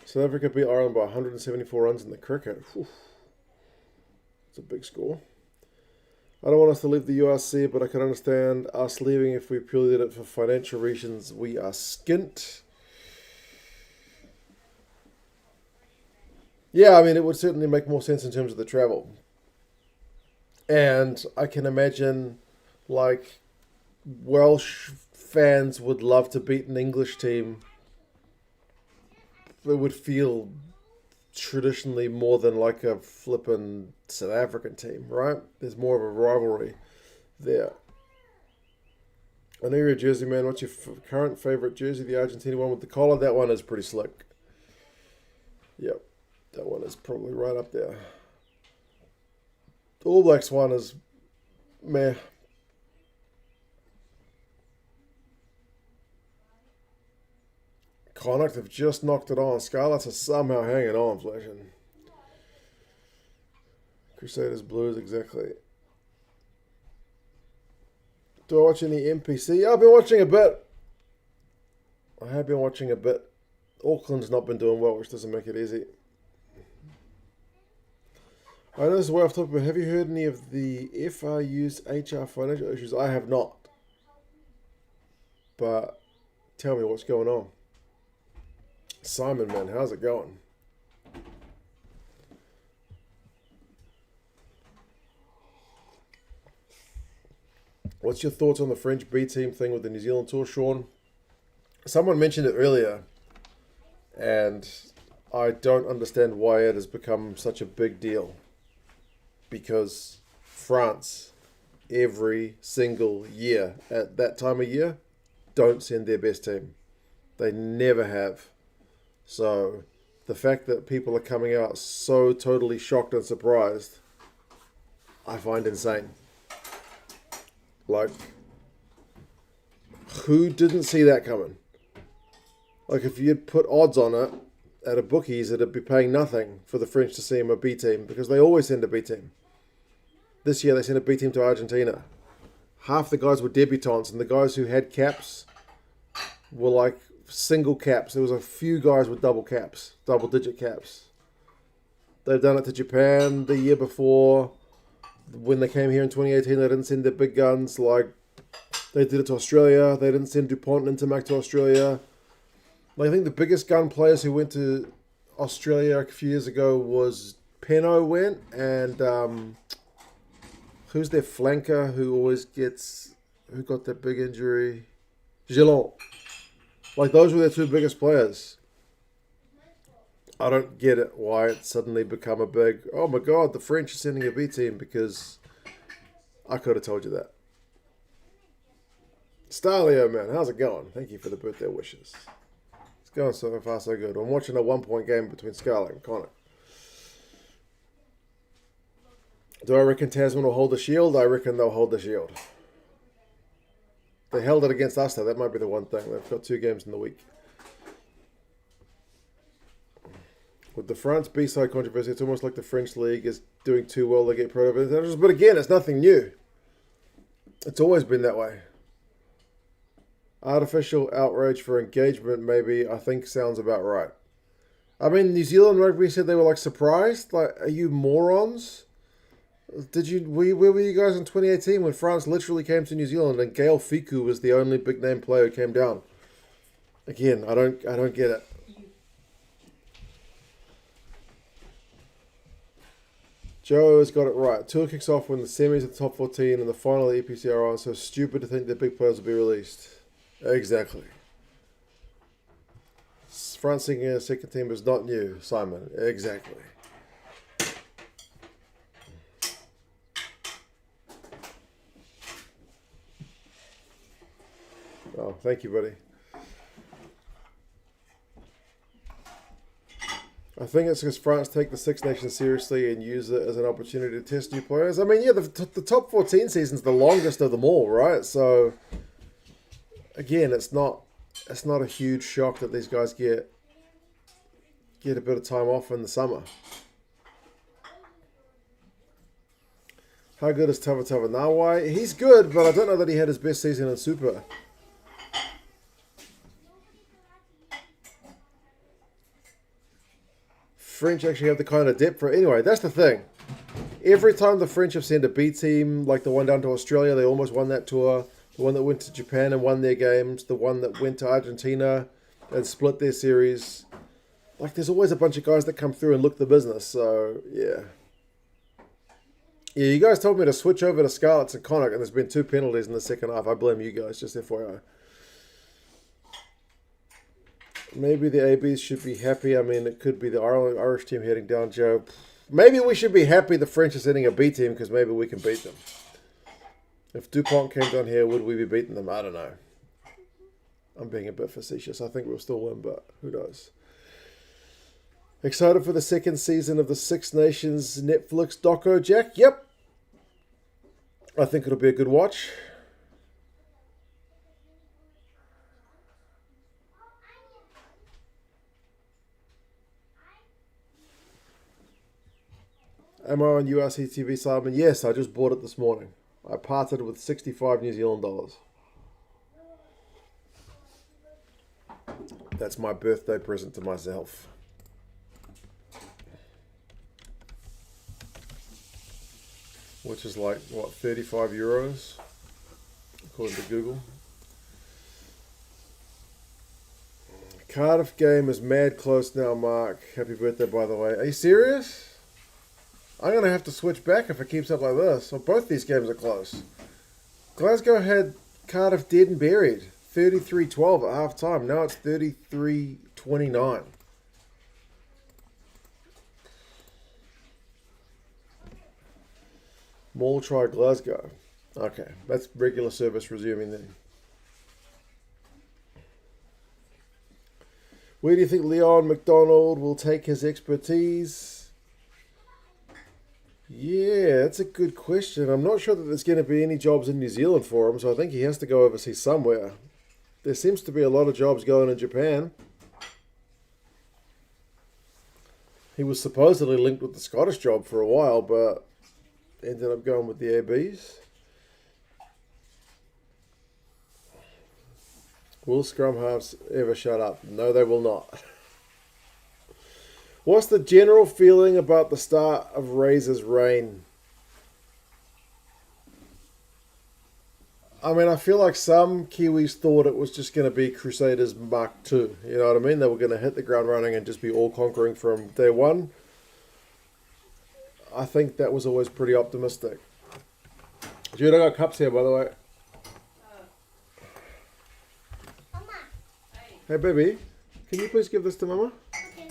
[SPEAKER 1] South Africa beat Ireland by 174 runs in the cricket. Whew. It's a big score. I don't want us to leave the URC, but I can understand us leaving if we purely did it for financial reasons. We are skint. Yeah, I mean, it would certainly make more sense in terms of the travel. And I can imagine, like, Welsh fans would love to beat an English team. It would feel traditionally more than like a flippin' South African team, right? There's more of a rivalry there. I know you're a jersey man. What's your current favourite jersey? The Argentina one with the collar? That one is pretty slick. Yep, that one is probably right up there. The All Blacks one is meh. Connacht have just knocked it on. Scarlets are somehow hanging on, Flashing. Crusaders Blues, exactly. Do I watch any NPC? Yeah, I've been watching a bit. I have been watching a bit. Auckland's not been doing well, which doesn't make it easy. I know this is way off topic, but have you heard any of the FRU's HR financial issues? I have not. But tell me what's going on. Simon, man, how's it going? What's your thoughts on the French B team thing with the New Zealand tour, Sean? Someone mentioned it earlier, and I don't understand why it has become such a big deal. Because France, every single year at that time of year, don't send their best team. They never have. So the fact that people are coming out so totally shocked and surprised, I find insane. Like, who didn't see that coming? Like, if you'd put odds on it at a bookies, it'd be paying nothing for the French to send a B team, because they always send a B team. This year they sent a B team to Argentina. Half the guys were debutants, and the guys who had caps were like single caps. There was a few guys with double caps, double-digit caps. They've done it to Japan the year before. When they came here in 2018, they didn't send their big guns. Like, they did it to Australia. They didn't send DuPont and Intermac to Australia. Like, I think the biggest gun players who went to Australia a few years ago was Peno went, and who's their flanker who got that big injury? Geelong. Like, those were their two biggest players. I don't get it why it's suddenly become a big, oh my God, the French are sending a B team, because I could have told you that. Starlio, man, how's it going? Thank you for the birthday wishes. It's going so far, so good. I'm watching a 1-point game between Scarlett and Connor. Do I reckon Tasman will hold the shield? I reckon they'll hold the shield. They held it against us, though. That might be the one thing. They've got 2 games in the week. With the France B-side controversy, it's almost like the French league is doing too well to get pro. But again, it's nothing new. It's always been that way. Artificial outrage for engagement, maybe, I think sounds about right. I mean, New Zealand Rugby said they were like surprised. Like, are you morons? Where were you guys in 2018 when France literally came to New Zealand and Gail Fiku was the only big name player who came down? Again, I don't get it. Joe has got it right. Tour kicks off when the semis are the top 14 and the final of the EPC are on, so stupid to think that big players will be released. Exactly. France singing a second team is not new, Simon. Exactly. Oh, thank you, buddy. I think it's because France take the Six Nations seriously and use it as an opportunity to test new players. I mean, yeah, the top 14 season's the longest of them all, right? So, again, it's not a huge shock that these guys get a bit of time off in the summer. How good is Tava Nawai? He's good, but I don't know that he had his best season in Super. French actually have the kind of depth for it. Anyway, that's the thing. Every time the French have sent a B team, like the one down to Australia, they almost won that tour. The one that went to Japan and won their games. The one that went to Argentina and split their series. Like, there's always a bunch of guys that come through and look the business. So, yeah. Yeah, you guys told me to switch over to Scarlets and Connacht, and there's been 2 penalties in the second half. I blame you guys, just FYI. Maybe the ABs should be happy. I mean, it could be the Irish team heading down, Joe. Maybe we should be happy the French are sending a B team, because maybe we can beat them. If DuPont came down here, would we be beating them? I don't know. I'm being a bit facetious. I think we'll still win, but who knows? Excited for the second season of the Six Nations Netflix doco, Jack? Yep. I think it'll be a good watch. Am I on URC TV, Simon? Yes, I just bought it this morning. I parted with 65 New Zealand dollars. That's my birthday present to myself. Which is like, what, 35 euros? According to Google. Cardiff game is mad close now, Mark. Happy birthday, by the way. Are you serious? I'm going to have to switch back if it keeps up like this. Well, both these games are close. Glasgow had Cardiff dead and buried. 33-12 at half time. Now it's 33-29. Maul try Glasgow. Okay, that's regular service resuming then. Where do you think Leon McDonald will take his expertise? Yeah, that's a good question. I'm not sure that there's going to be any jobs in New Zealand for him, so I think he has to go overseas somewhere. There seems to be a lot of jobs going in Japan. He was supposedly linked with the Scottish job for a while, but ended up going with the ABs. Will scrum halves ever shut up? No, they will not. What's the general feeling about the start of Razor's reign? I mean, I feel like some Kiwis thought it was just going to be Crusaders Mark II. You know what I mean? They were going to hit the ground running and just be all-conquering from day one. I think that was always pretty optimistic. Dude, I got cups here, by the way.
[SPEAKER 2] Mama.
[SPEAKER 1] Hey, baby. Can you please give this to Mama?
[SPEAKER 2] Okay.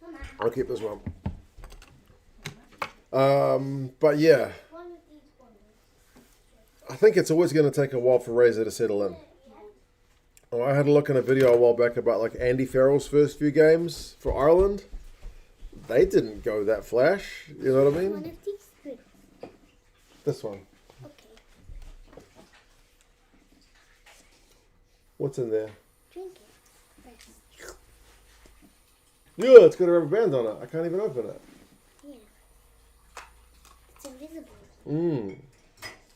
[SPEAKER 2] Mama.
[SPEAKER 1] I'll keep this one. But yeah.
[SPEAKER 2] One of these ones.
[SPEAKER 1] I think it's always going to take a while for Razor to settle in. Oh, I had a look in a video a while back about like Andy Farrell's first few games for Ireland. They didn't go that flash. You know what I
[SPEAKER 2] One
[SPEAKER 1] mean?
[SPEAKER 2] of these three.
[SPEAKER 1] This one.
[SPEAKER 2] Okay.
[SPEAKER 1] What's in there?
[SPEAKER 2] Drink it. First.
[SPEAKER 1] Yeah, it's got a rubber band on it. I can't even open it.
[SPEAKER 2] Yeah. It's invisible.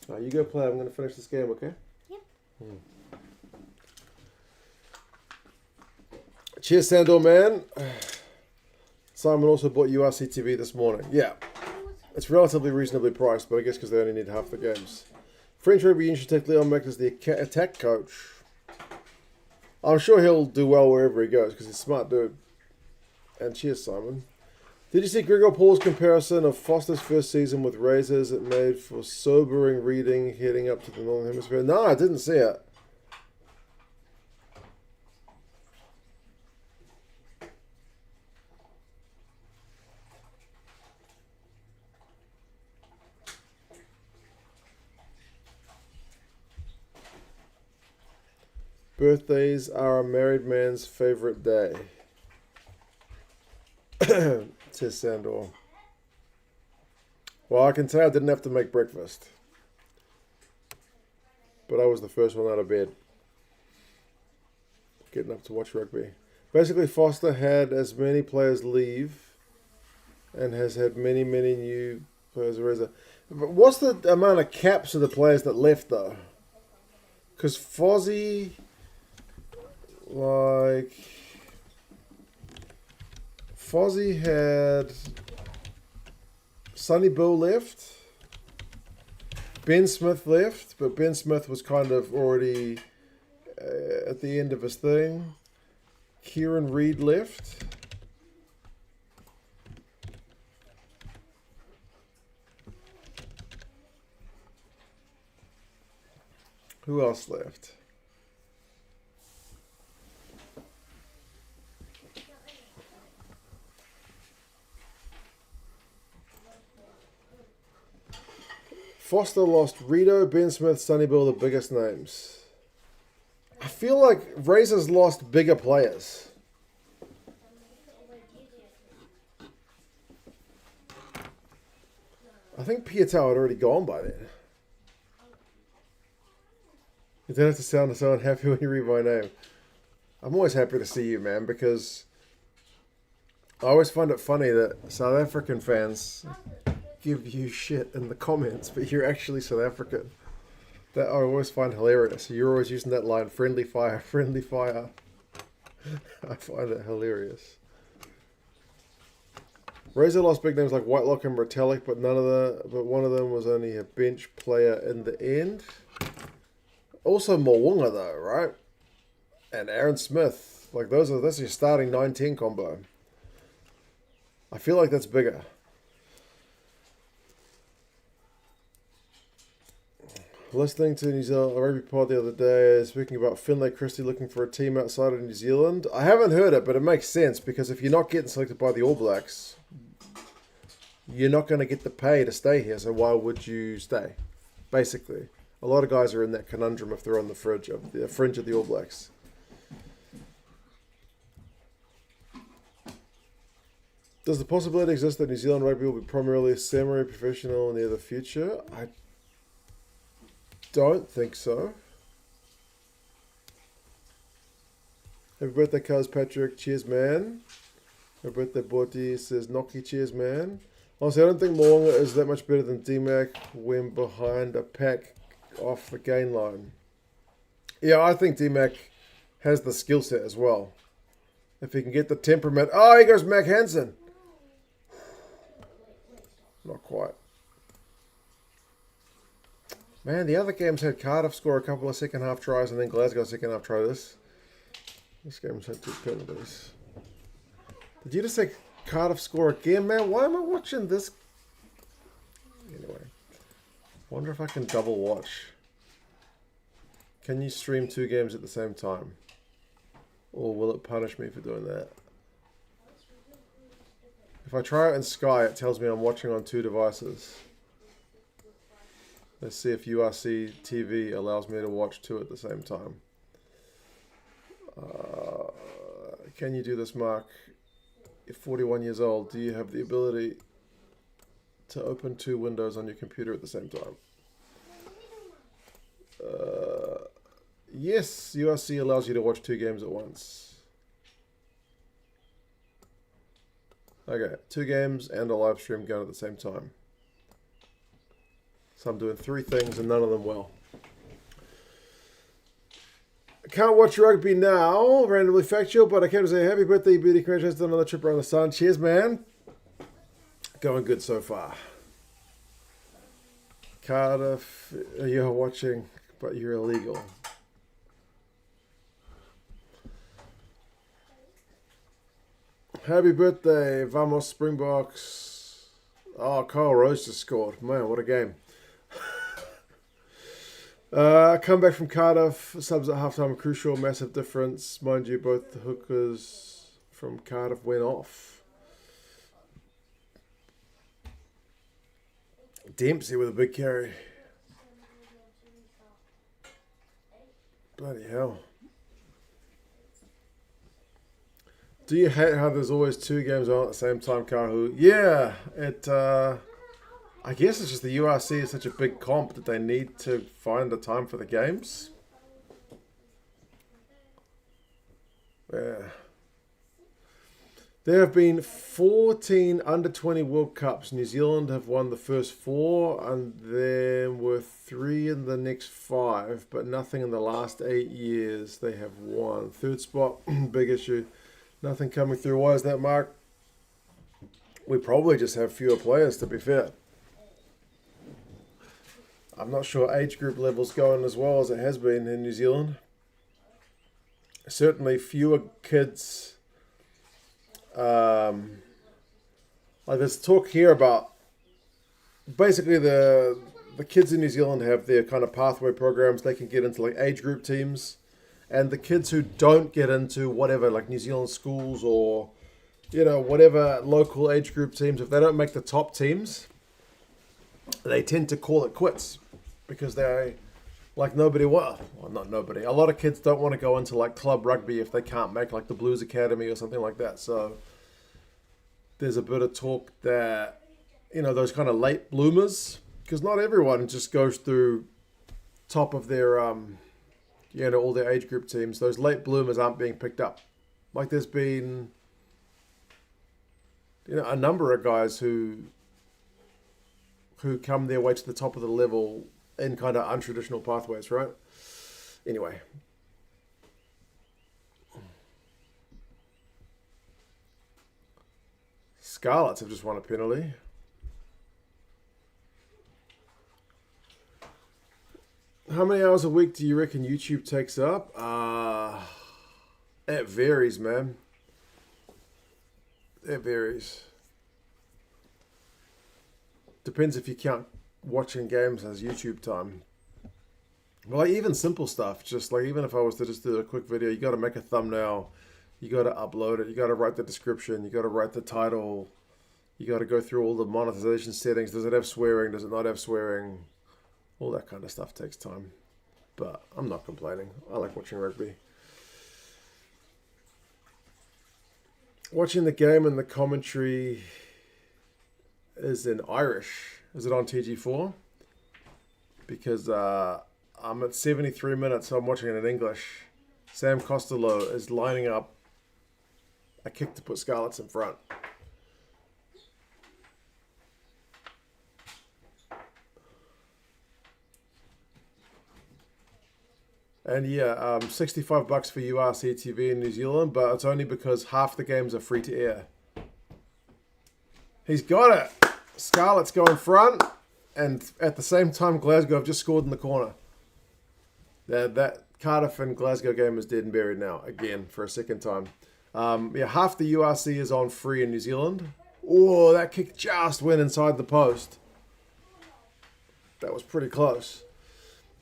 [SPEAKER 1] Alright, you go play. I'm going to finish this game, okay?
[SPEAKER 2] Yep.
[SPEAKER 1] Cheers, Sandor, man. Simon also bought URC TV this morning. Yeah. It's relatively reasonably priced, but I guess because they only need half the games. French Rugby Union should take Leon Mack as the attack coach. I'm sure he'll do well wherever he goes because he's a smart dude. And cheers, Simon. Did you see Gregor Paul's comparison of Foster's first season with Razors? It made for sobering reading heading up to the Northern Hemisphere. No, I didn't see it. Birthdays are a married man's favorite day. Says Sandor. Well, I can tell I didn't have to make breakfast. But I was the first one out of bed. Getting up to watch rugby. Basically, Foster had as many players leave and has had many, many new players arisen. But what's the amount of caps of the players that left, though? Because Fozzie... Fozzie had Sonny Bill left, Ben Smith left, but Ben Smith was kind of already at the end of his thing. Kieran Reid left. Who else left? Foster lost Rito, Ben Smith, Sonny Bill, the biggest names. I feel like Razor's lost bigger players. I think Pietau had already gone by then. You don't have to sound so unhappy when you read my name. I'm always happy to see you, man, because I always find it funny that South African fans give you shit in the comments, but you're actually South African. That I always find hilarious. You're always using that line, friendly fire, friendly fire. I find it hilarious. Razor lost big names like Whitelock and Metallic, but one of them was only a bench player in the end. Also Mo'unga though, right? And Aaron Smith. Like that's your starting 9-10 combo. I feel like that's bigger. Listening to New Zealand Rugby Pod the other day, speaking about Finlay Christie looking for a team outside of New Zealand. I haven't heard it, but it makes sense because if you're not getting selected by the All Blacks, you're not going to get the pay to stay here. So why would you stay? Basically, a lot of guys are in that conundrum if they're on the fringe of the All Blacks. Does the possibility exist that New Zealand rugby will be primarily semi-professional in the near future? I don't think so. Happy birthday, cuz Patrick. Cheers, man. Happy birthday, Borty. Says Noki. Cheers, man. Honestly, I don't think Moonga is that much better than D-Mac when behind a pack off the gain line. Yeah, I think D-Mac has the skill set as well. If he can get the temperament. Oh, here goes Mac Hansen. Not quite. Man, the other games had Cardiff score a couple of second half tries and then Glasgow second half try this. This game's had 2 penalties. Did you just say Cardiff score again, man? Why am I watching this? Anyway. Wonder if I can double watch. Can you stream 2 games at the same time? Or will it punish me for doing that? If I try it in Sky, it tells me I'm watching on 2 devices. Let's see if URC TV allows me to watch 2 at the same time. Can you do this, Mark? You're 41 years old. Do you have the ability to open 2 windows on your computer at the same time? Yes, URC allows you to watch 2 games at once. Okay, 2 games and a live stream going at the same time. So I'm doing 3 things and none of them well. I can't watch rugby now, randomly factual, but I came to say happy birthday, beauty. Congratulations on another trip around the sun. Cheers, man. Going good so far. Cardiff, you're watching, but you're illegal. Happy birthday, Vamos Springboks. Oh, Kyle Rose just scored. Man, what a game. Come back from Cardiff. Subs at halftime, crucial, massive difference. Mind you, both the hookers from Cardiff went off. Dempsey with a big carry. Bloody hell. Do you hate how there's always 2 games on at the same time, Kahu? Yeah, I guess it's just the URC is such a big comp that they need to find the time for the games. Yeah. There have been 14 under-20 World Cups. New Zealand have won the first 4 and then were 3 in the next 5, but nothing in the last 8 years they have won. 3rd spot, big issue. Nothing coming through. Why is that, Mark? We probably just have fewer players, to be fair. I'm not sure age group level's going as well as it has been in New Zealand. Certainly fewer kids. Like there's talk here about basically the kids in New Zealand have their kind of pathway programs. They can get into like age group teams. And the kids who don't get into whatever, like New Zealand schools or, you know, whatever local age group teams, if they don't make the top teams, they tend to call it quits because they, like nobody, well, not nobody, a lot of kids don't want to go into like club rugby if they can't make like the Blues Academy or something like that. So there's a bit of talk that, you know, those kind of late bloomers, because not everyone just goes through top of their, you know, all their age group teams. Those late bloomers aren't being picked up. Like there's been, you know, a number of guys who come their way to the top of the level in kind of untraditional pathways, right? Anyway. Scarlets have just won a penalty. How many hours a week do you reckon YouTube takes up? It varies, man. It varies. Depends if you count watching games as YouTube time. Well, like even simple stuff, just like even if I was to just do a quick video, you got to make a thumbnail, you got to upload it, you got to write the description, you got to write the title, you got to go through all the monetization settings. Does it have swearing? Does it not have swearing? All that kind of stuff takes time. But I'm not complaining. I like watching rugby. Watching the game and the commentary is in Irish. Is it on TG4? Because I'm at 73 minutes, so I'm watching it in English. Sam Costello is lining up a kick to put Scarlets in front. And yeah, $65 for URC TV in New Zealand, but it's only because half the games are free to air. He's got it. Scarlets go in front, and at the same time, Glasgow have just scored in the corner. That Cardiff and Glasgow game is dead and buried now, again, for a second time. Yeah, half the URC is on free in New Zealand. Oh, that kick just went inside the post. That was pretty close.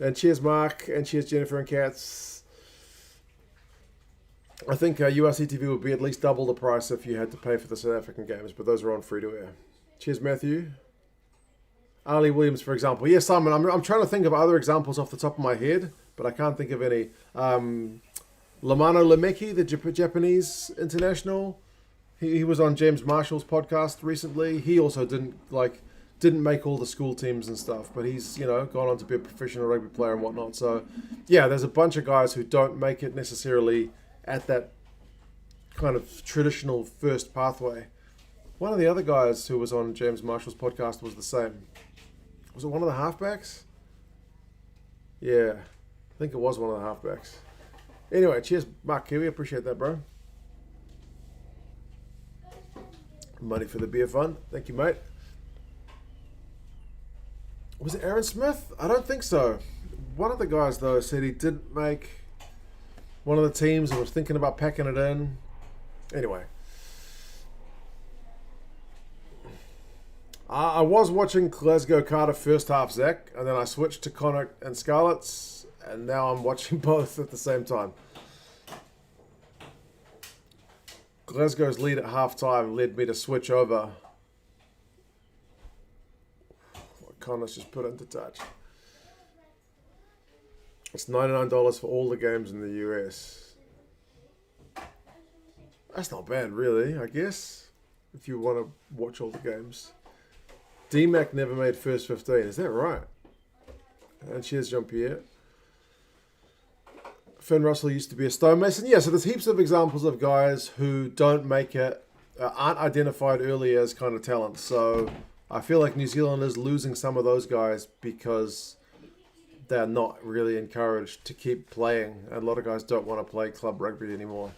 [SPEAKER 1] And cheers, Mark, and cheers, Jennifer and Katz. I think URC TV would be at least double the price if you had to pay for the South African games, but those are on free to air. Cheers, Matthew. Ali Williams, for example. Yes, Simon, I'm trying to think of other examples off the top of my head, but I can't think of any. Lamano Lemeki, the Japanese international, he was on James Marshall's podcast recently. He also didn't make all the school teams and stuff, but he's, gone on to be a professional rugby player and whatnot. So, yeah, there's a bunch of guys who don't make it necessarily at that kind of traditional first pathway. One of the other guys who was on James Marshall's podcast was the same. Was it one of the halfbacks? Yeah, I think it was one of the halfbacks. Anyway, cheers, Mark Kiwi. Appreciate that, bro. Money for the beer fund. Thank you, mate. Was it Aaron Smith? I don't think so. One of the guys, though, said he didn't make one of the teams and was thinking about packing it in. Anyway. I was watching Glasgow Cardiff first half, Zach, and then I switched to Connacht and Scarlets, and now I'm watching both at the same time. Glasgow's lead at half-time led me to switch over. Connacht's just put into touch. It's $99 for all the games in the US. That's not bad, really, I guess, if you want to watch all the games. D-Mac never made first 15. Is that right? And cheers, Jean-Pierre. Finn Russell used to be a stonemason. Yeah, so there's heaps of examples of guys who don't make it, aren't identified early as kind of talent. So I feel like New Zealand is losing some of those guys because they're not really encouraged to keep playing. And a lot of guys don't want to play club rugby anymore.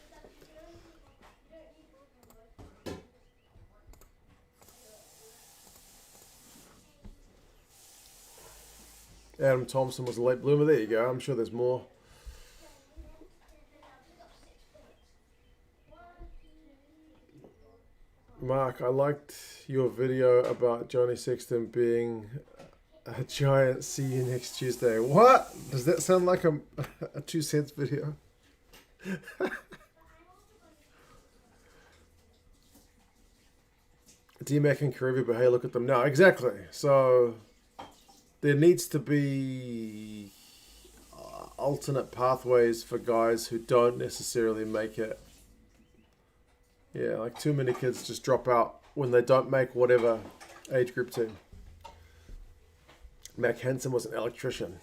[SPEAKER 1] Adam Thompson was a late bloomer. There you go. I'm sure there's more. Mark, I liked your video about Johnny Sexton being a giant. See you next Tuesday. What? Does that sound like a 2 cents video? D-Mac and Karevi, but hey, look at them now. Exactly. So there needs to be alternate pathways for guys who don't necessarily make it. Yeah, like too many kids just drop out when they don't make whatever age group team. Mac Hansen was an electrician.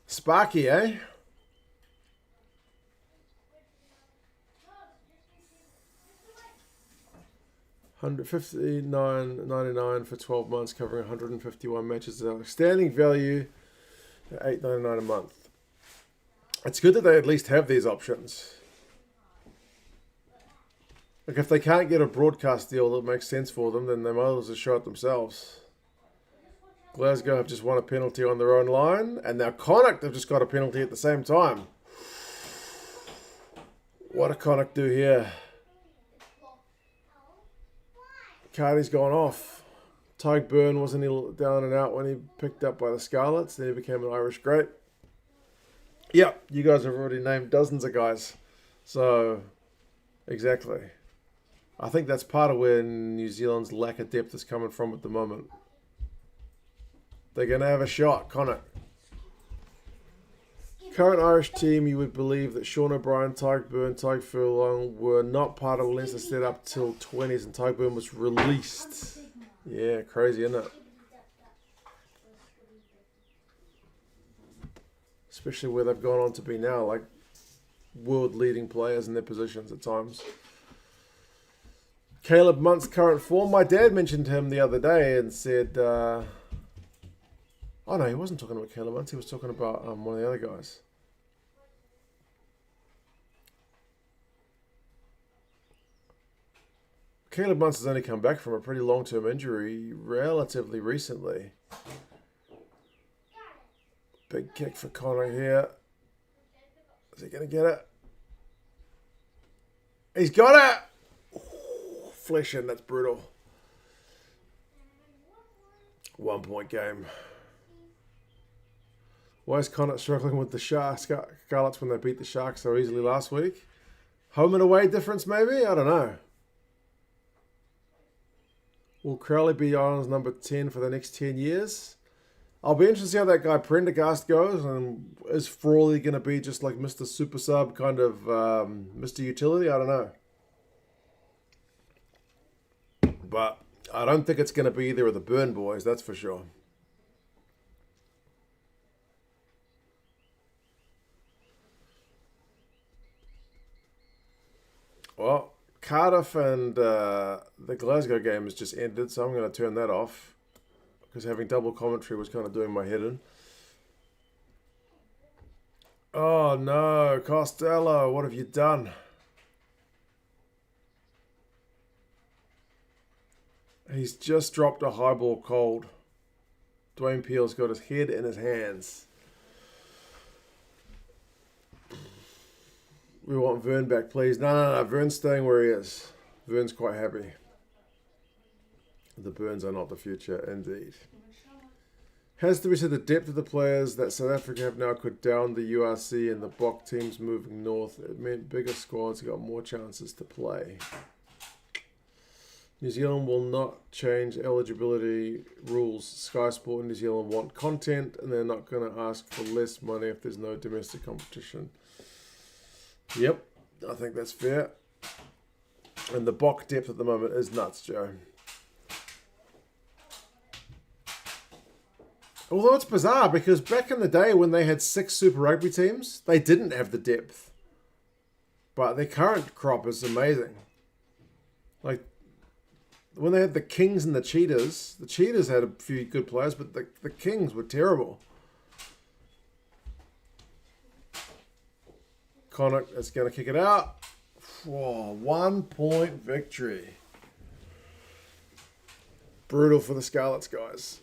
[SPEAKER 1] Sparky, eh? $159.99 for 12 months, covering 151 matches. Outstanding value at $8.99 a month. It's good that they at least have these options. Like if they can't get a broadcast deal that makes sense for them, then they might as well just show it themselves. Glasgow have just won a penalty on their own line, and now Connacht have just got a penalty at the same time. What did Connacht do here? Cardi's gone off. Tyke Byrne wasn't he down and out when he picked up by the Scarlets. Then he became an Irish great. Yeah, you guys have already named dozens of guys. So, exactly. I think that's part of where New Zealand's lack of depth is coming from at the moment. They're going to have a shot, Connacht. Current Irish team, you would believe that Sean O'Brien, Tyke Byrne, Tyke Furlong were not part of Leinster set up till 20s and Tyke Byrne was released. Yeah, crazy, isn't it? Especially where they've gone on to be now, like world leading players in their positions at times. Caleb Munt's current form. My dad mentioned him the other day and said, oh no, he wasn't talking about Caleb Munt. He was talking about one of the other guys. Caleb Muntz has only come back from a pretty long-term injury relatively recently. Big kick for Connor here. Is he going to get it? He's got it! Ooh, flesh in, that's brutal. 1 point game. Why is Connor struggling with the Scarlets when they beat the Sharks so easily last week? Home and away difference maybe? I don't know. Will Crowley be Ireland's number 10 for the next 10 years? I'll be interested to see how that guy Prendergast goes. And is Frawley going to be just like Mr. Super Sub, kind of Mr. Utility? I don't know. But I don't think it's going to be either of the Burn boys, that's for sure. Well, Cardiff and the Glasgow game has just ended, so I'm going to turn that off because having double commentary was kind of doing my head in. Oh no, Costello, what have you done? He's just dropped a high ball cold. Dwayne Peel's got his head in his hands. We want Vern back, please. No. Vern's staying where he is. Vern's quite happy. The Burns are not the future, indeed. Has to be said the depth of the players that South Africa have now could down the URC and the Bok teams moving north. It meant bigger squads got more chances to play. New Zealand will not change eligibility rules. Sky Sport and New Zealand want content and they're not going to ask for less money if there's no domestic competition. Yep, I think that's fair. And the Bok depth at the moment is nuts, Joe. Although it's bizarre because back in the day when they had 6 Super Rugby teams, they didn't have the depth. But their current crop is amazing. Like, when they had the Kings and the Cheetahs had a few good players, but the Kings were terrible. Connacht is going to kick it out. Whoa, 1 point victory. Brutal for the Scarlets, guys.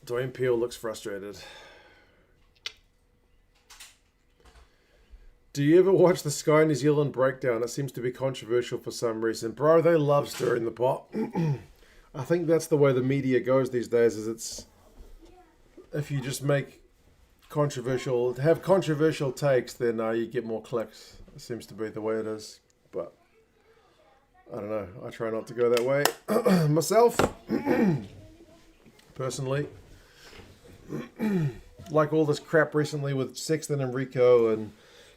[SPEAKER 1] Dwayne Peel looks frustrated. Do you ever watch the Sky New Zealand breakdown? It seems to be controversial for some reason. Bro, they love stirring the pot. I think that's the way the media goes these days, is it's... If you just make... have controversial takes, then you get more clicks. It seems to be the way it is. But I don't know. I try not to go that way. Myself, personally, like all this crap recently with Sexton and Rico and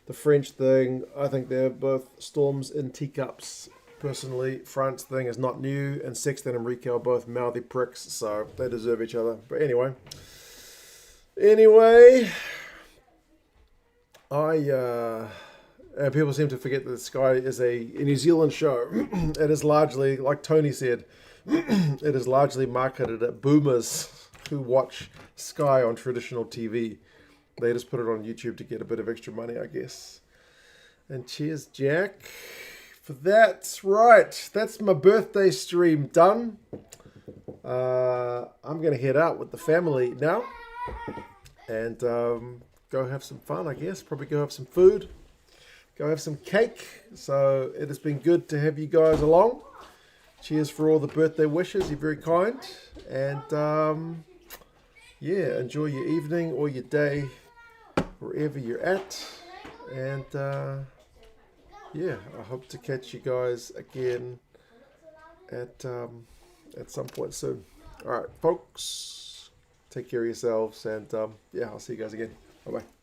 [SPEAKER 1] the French thing, I think they're both storms in teacups. Personally, France thing is not new, and Sexton and Rico are both mouthy pricks, so they deserve each other. But anyway, people seem to forget that Sky is a New Zealand show. It is largely, like Tony said, it is largely marketed at boomers who watch Sky on traditional TV. They just put it on YouTube to get a bit of extra money, I guess. And cheers, Jack, for that. Right, that's my birthday stream done. I'm going to head out with the family now. And go have some fun, I guess. Probably go have some food. Go have some cake. So it has been good to have you guys along. Cheers for all the birthday wishes. You're very kind. And yeah, enjoy your evening or your day, wherever you're at. And yeah, I hope to catch you guys again at some point soon. All right, folks. Take care of yourselves, and yeah, I'll see you guys again. Bye bye.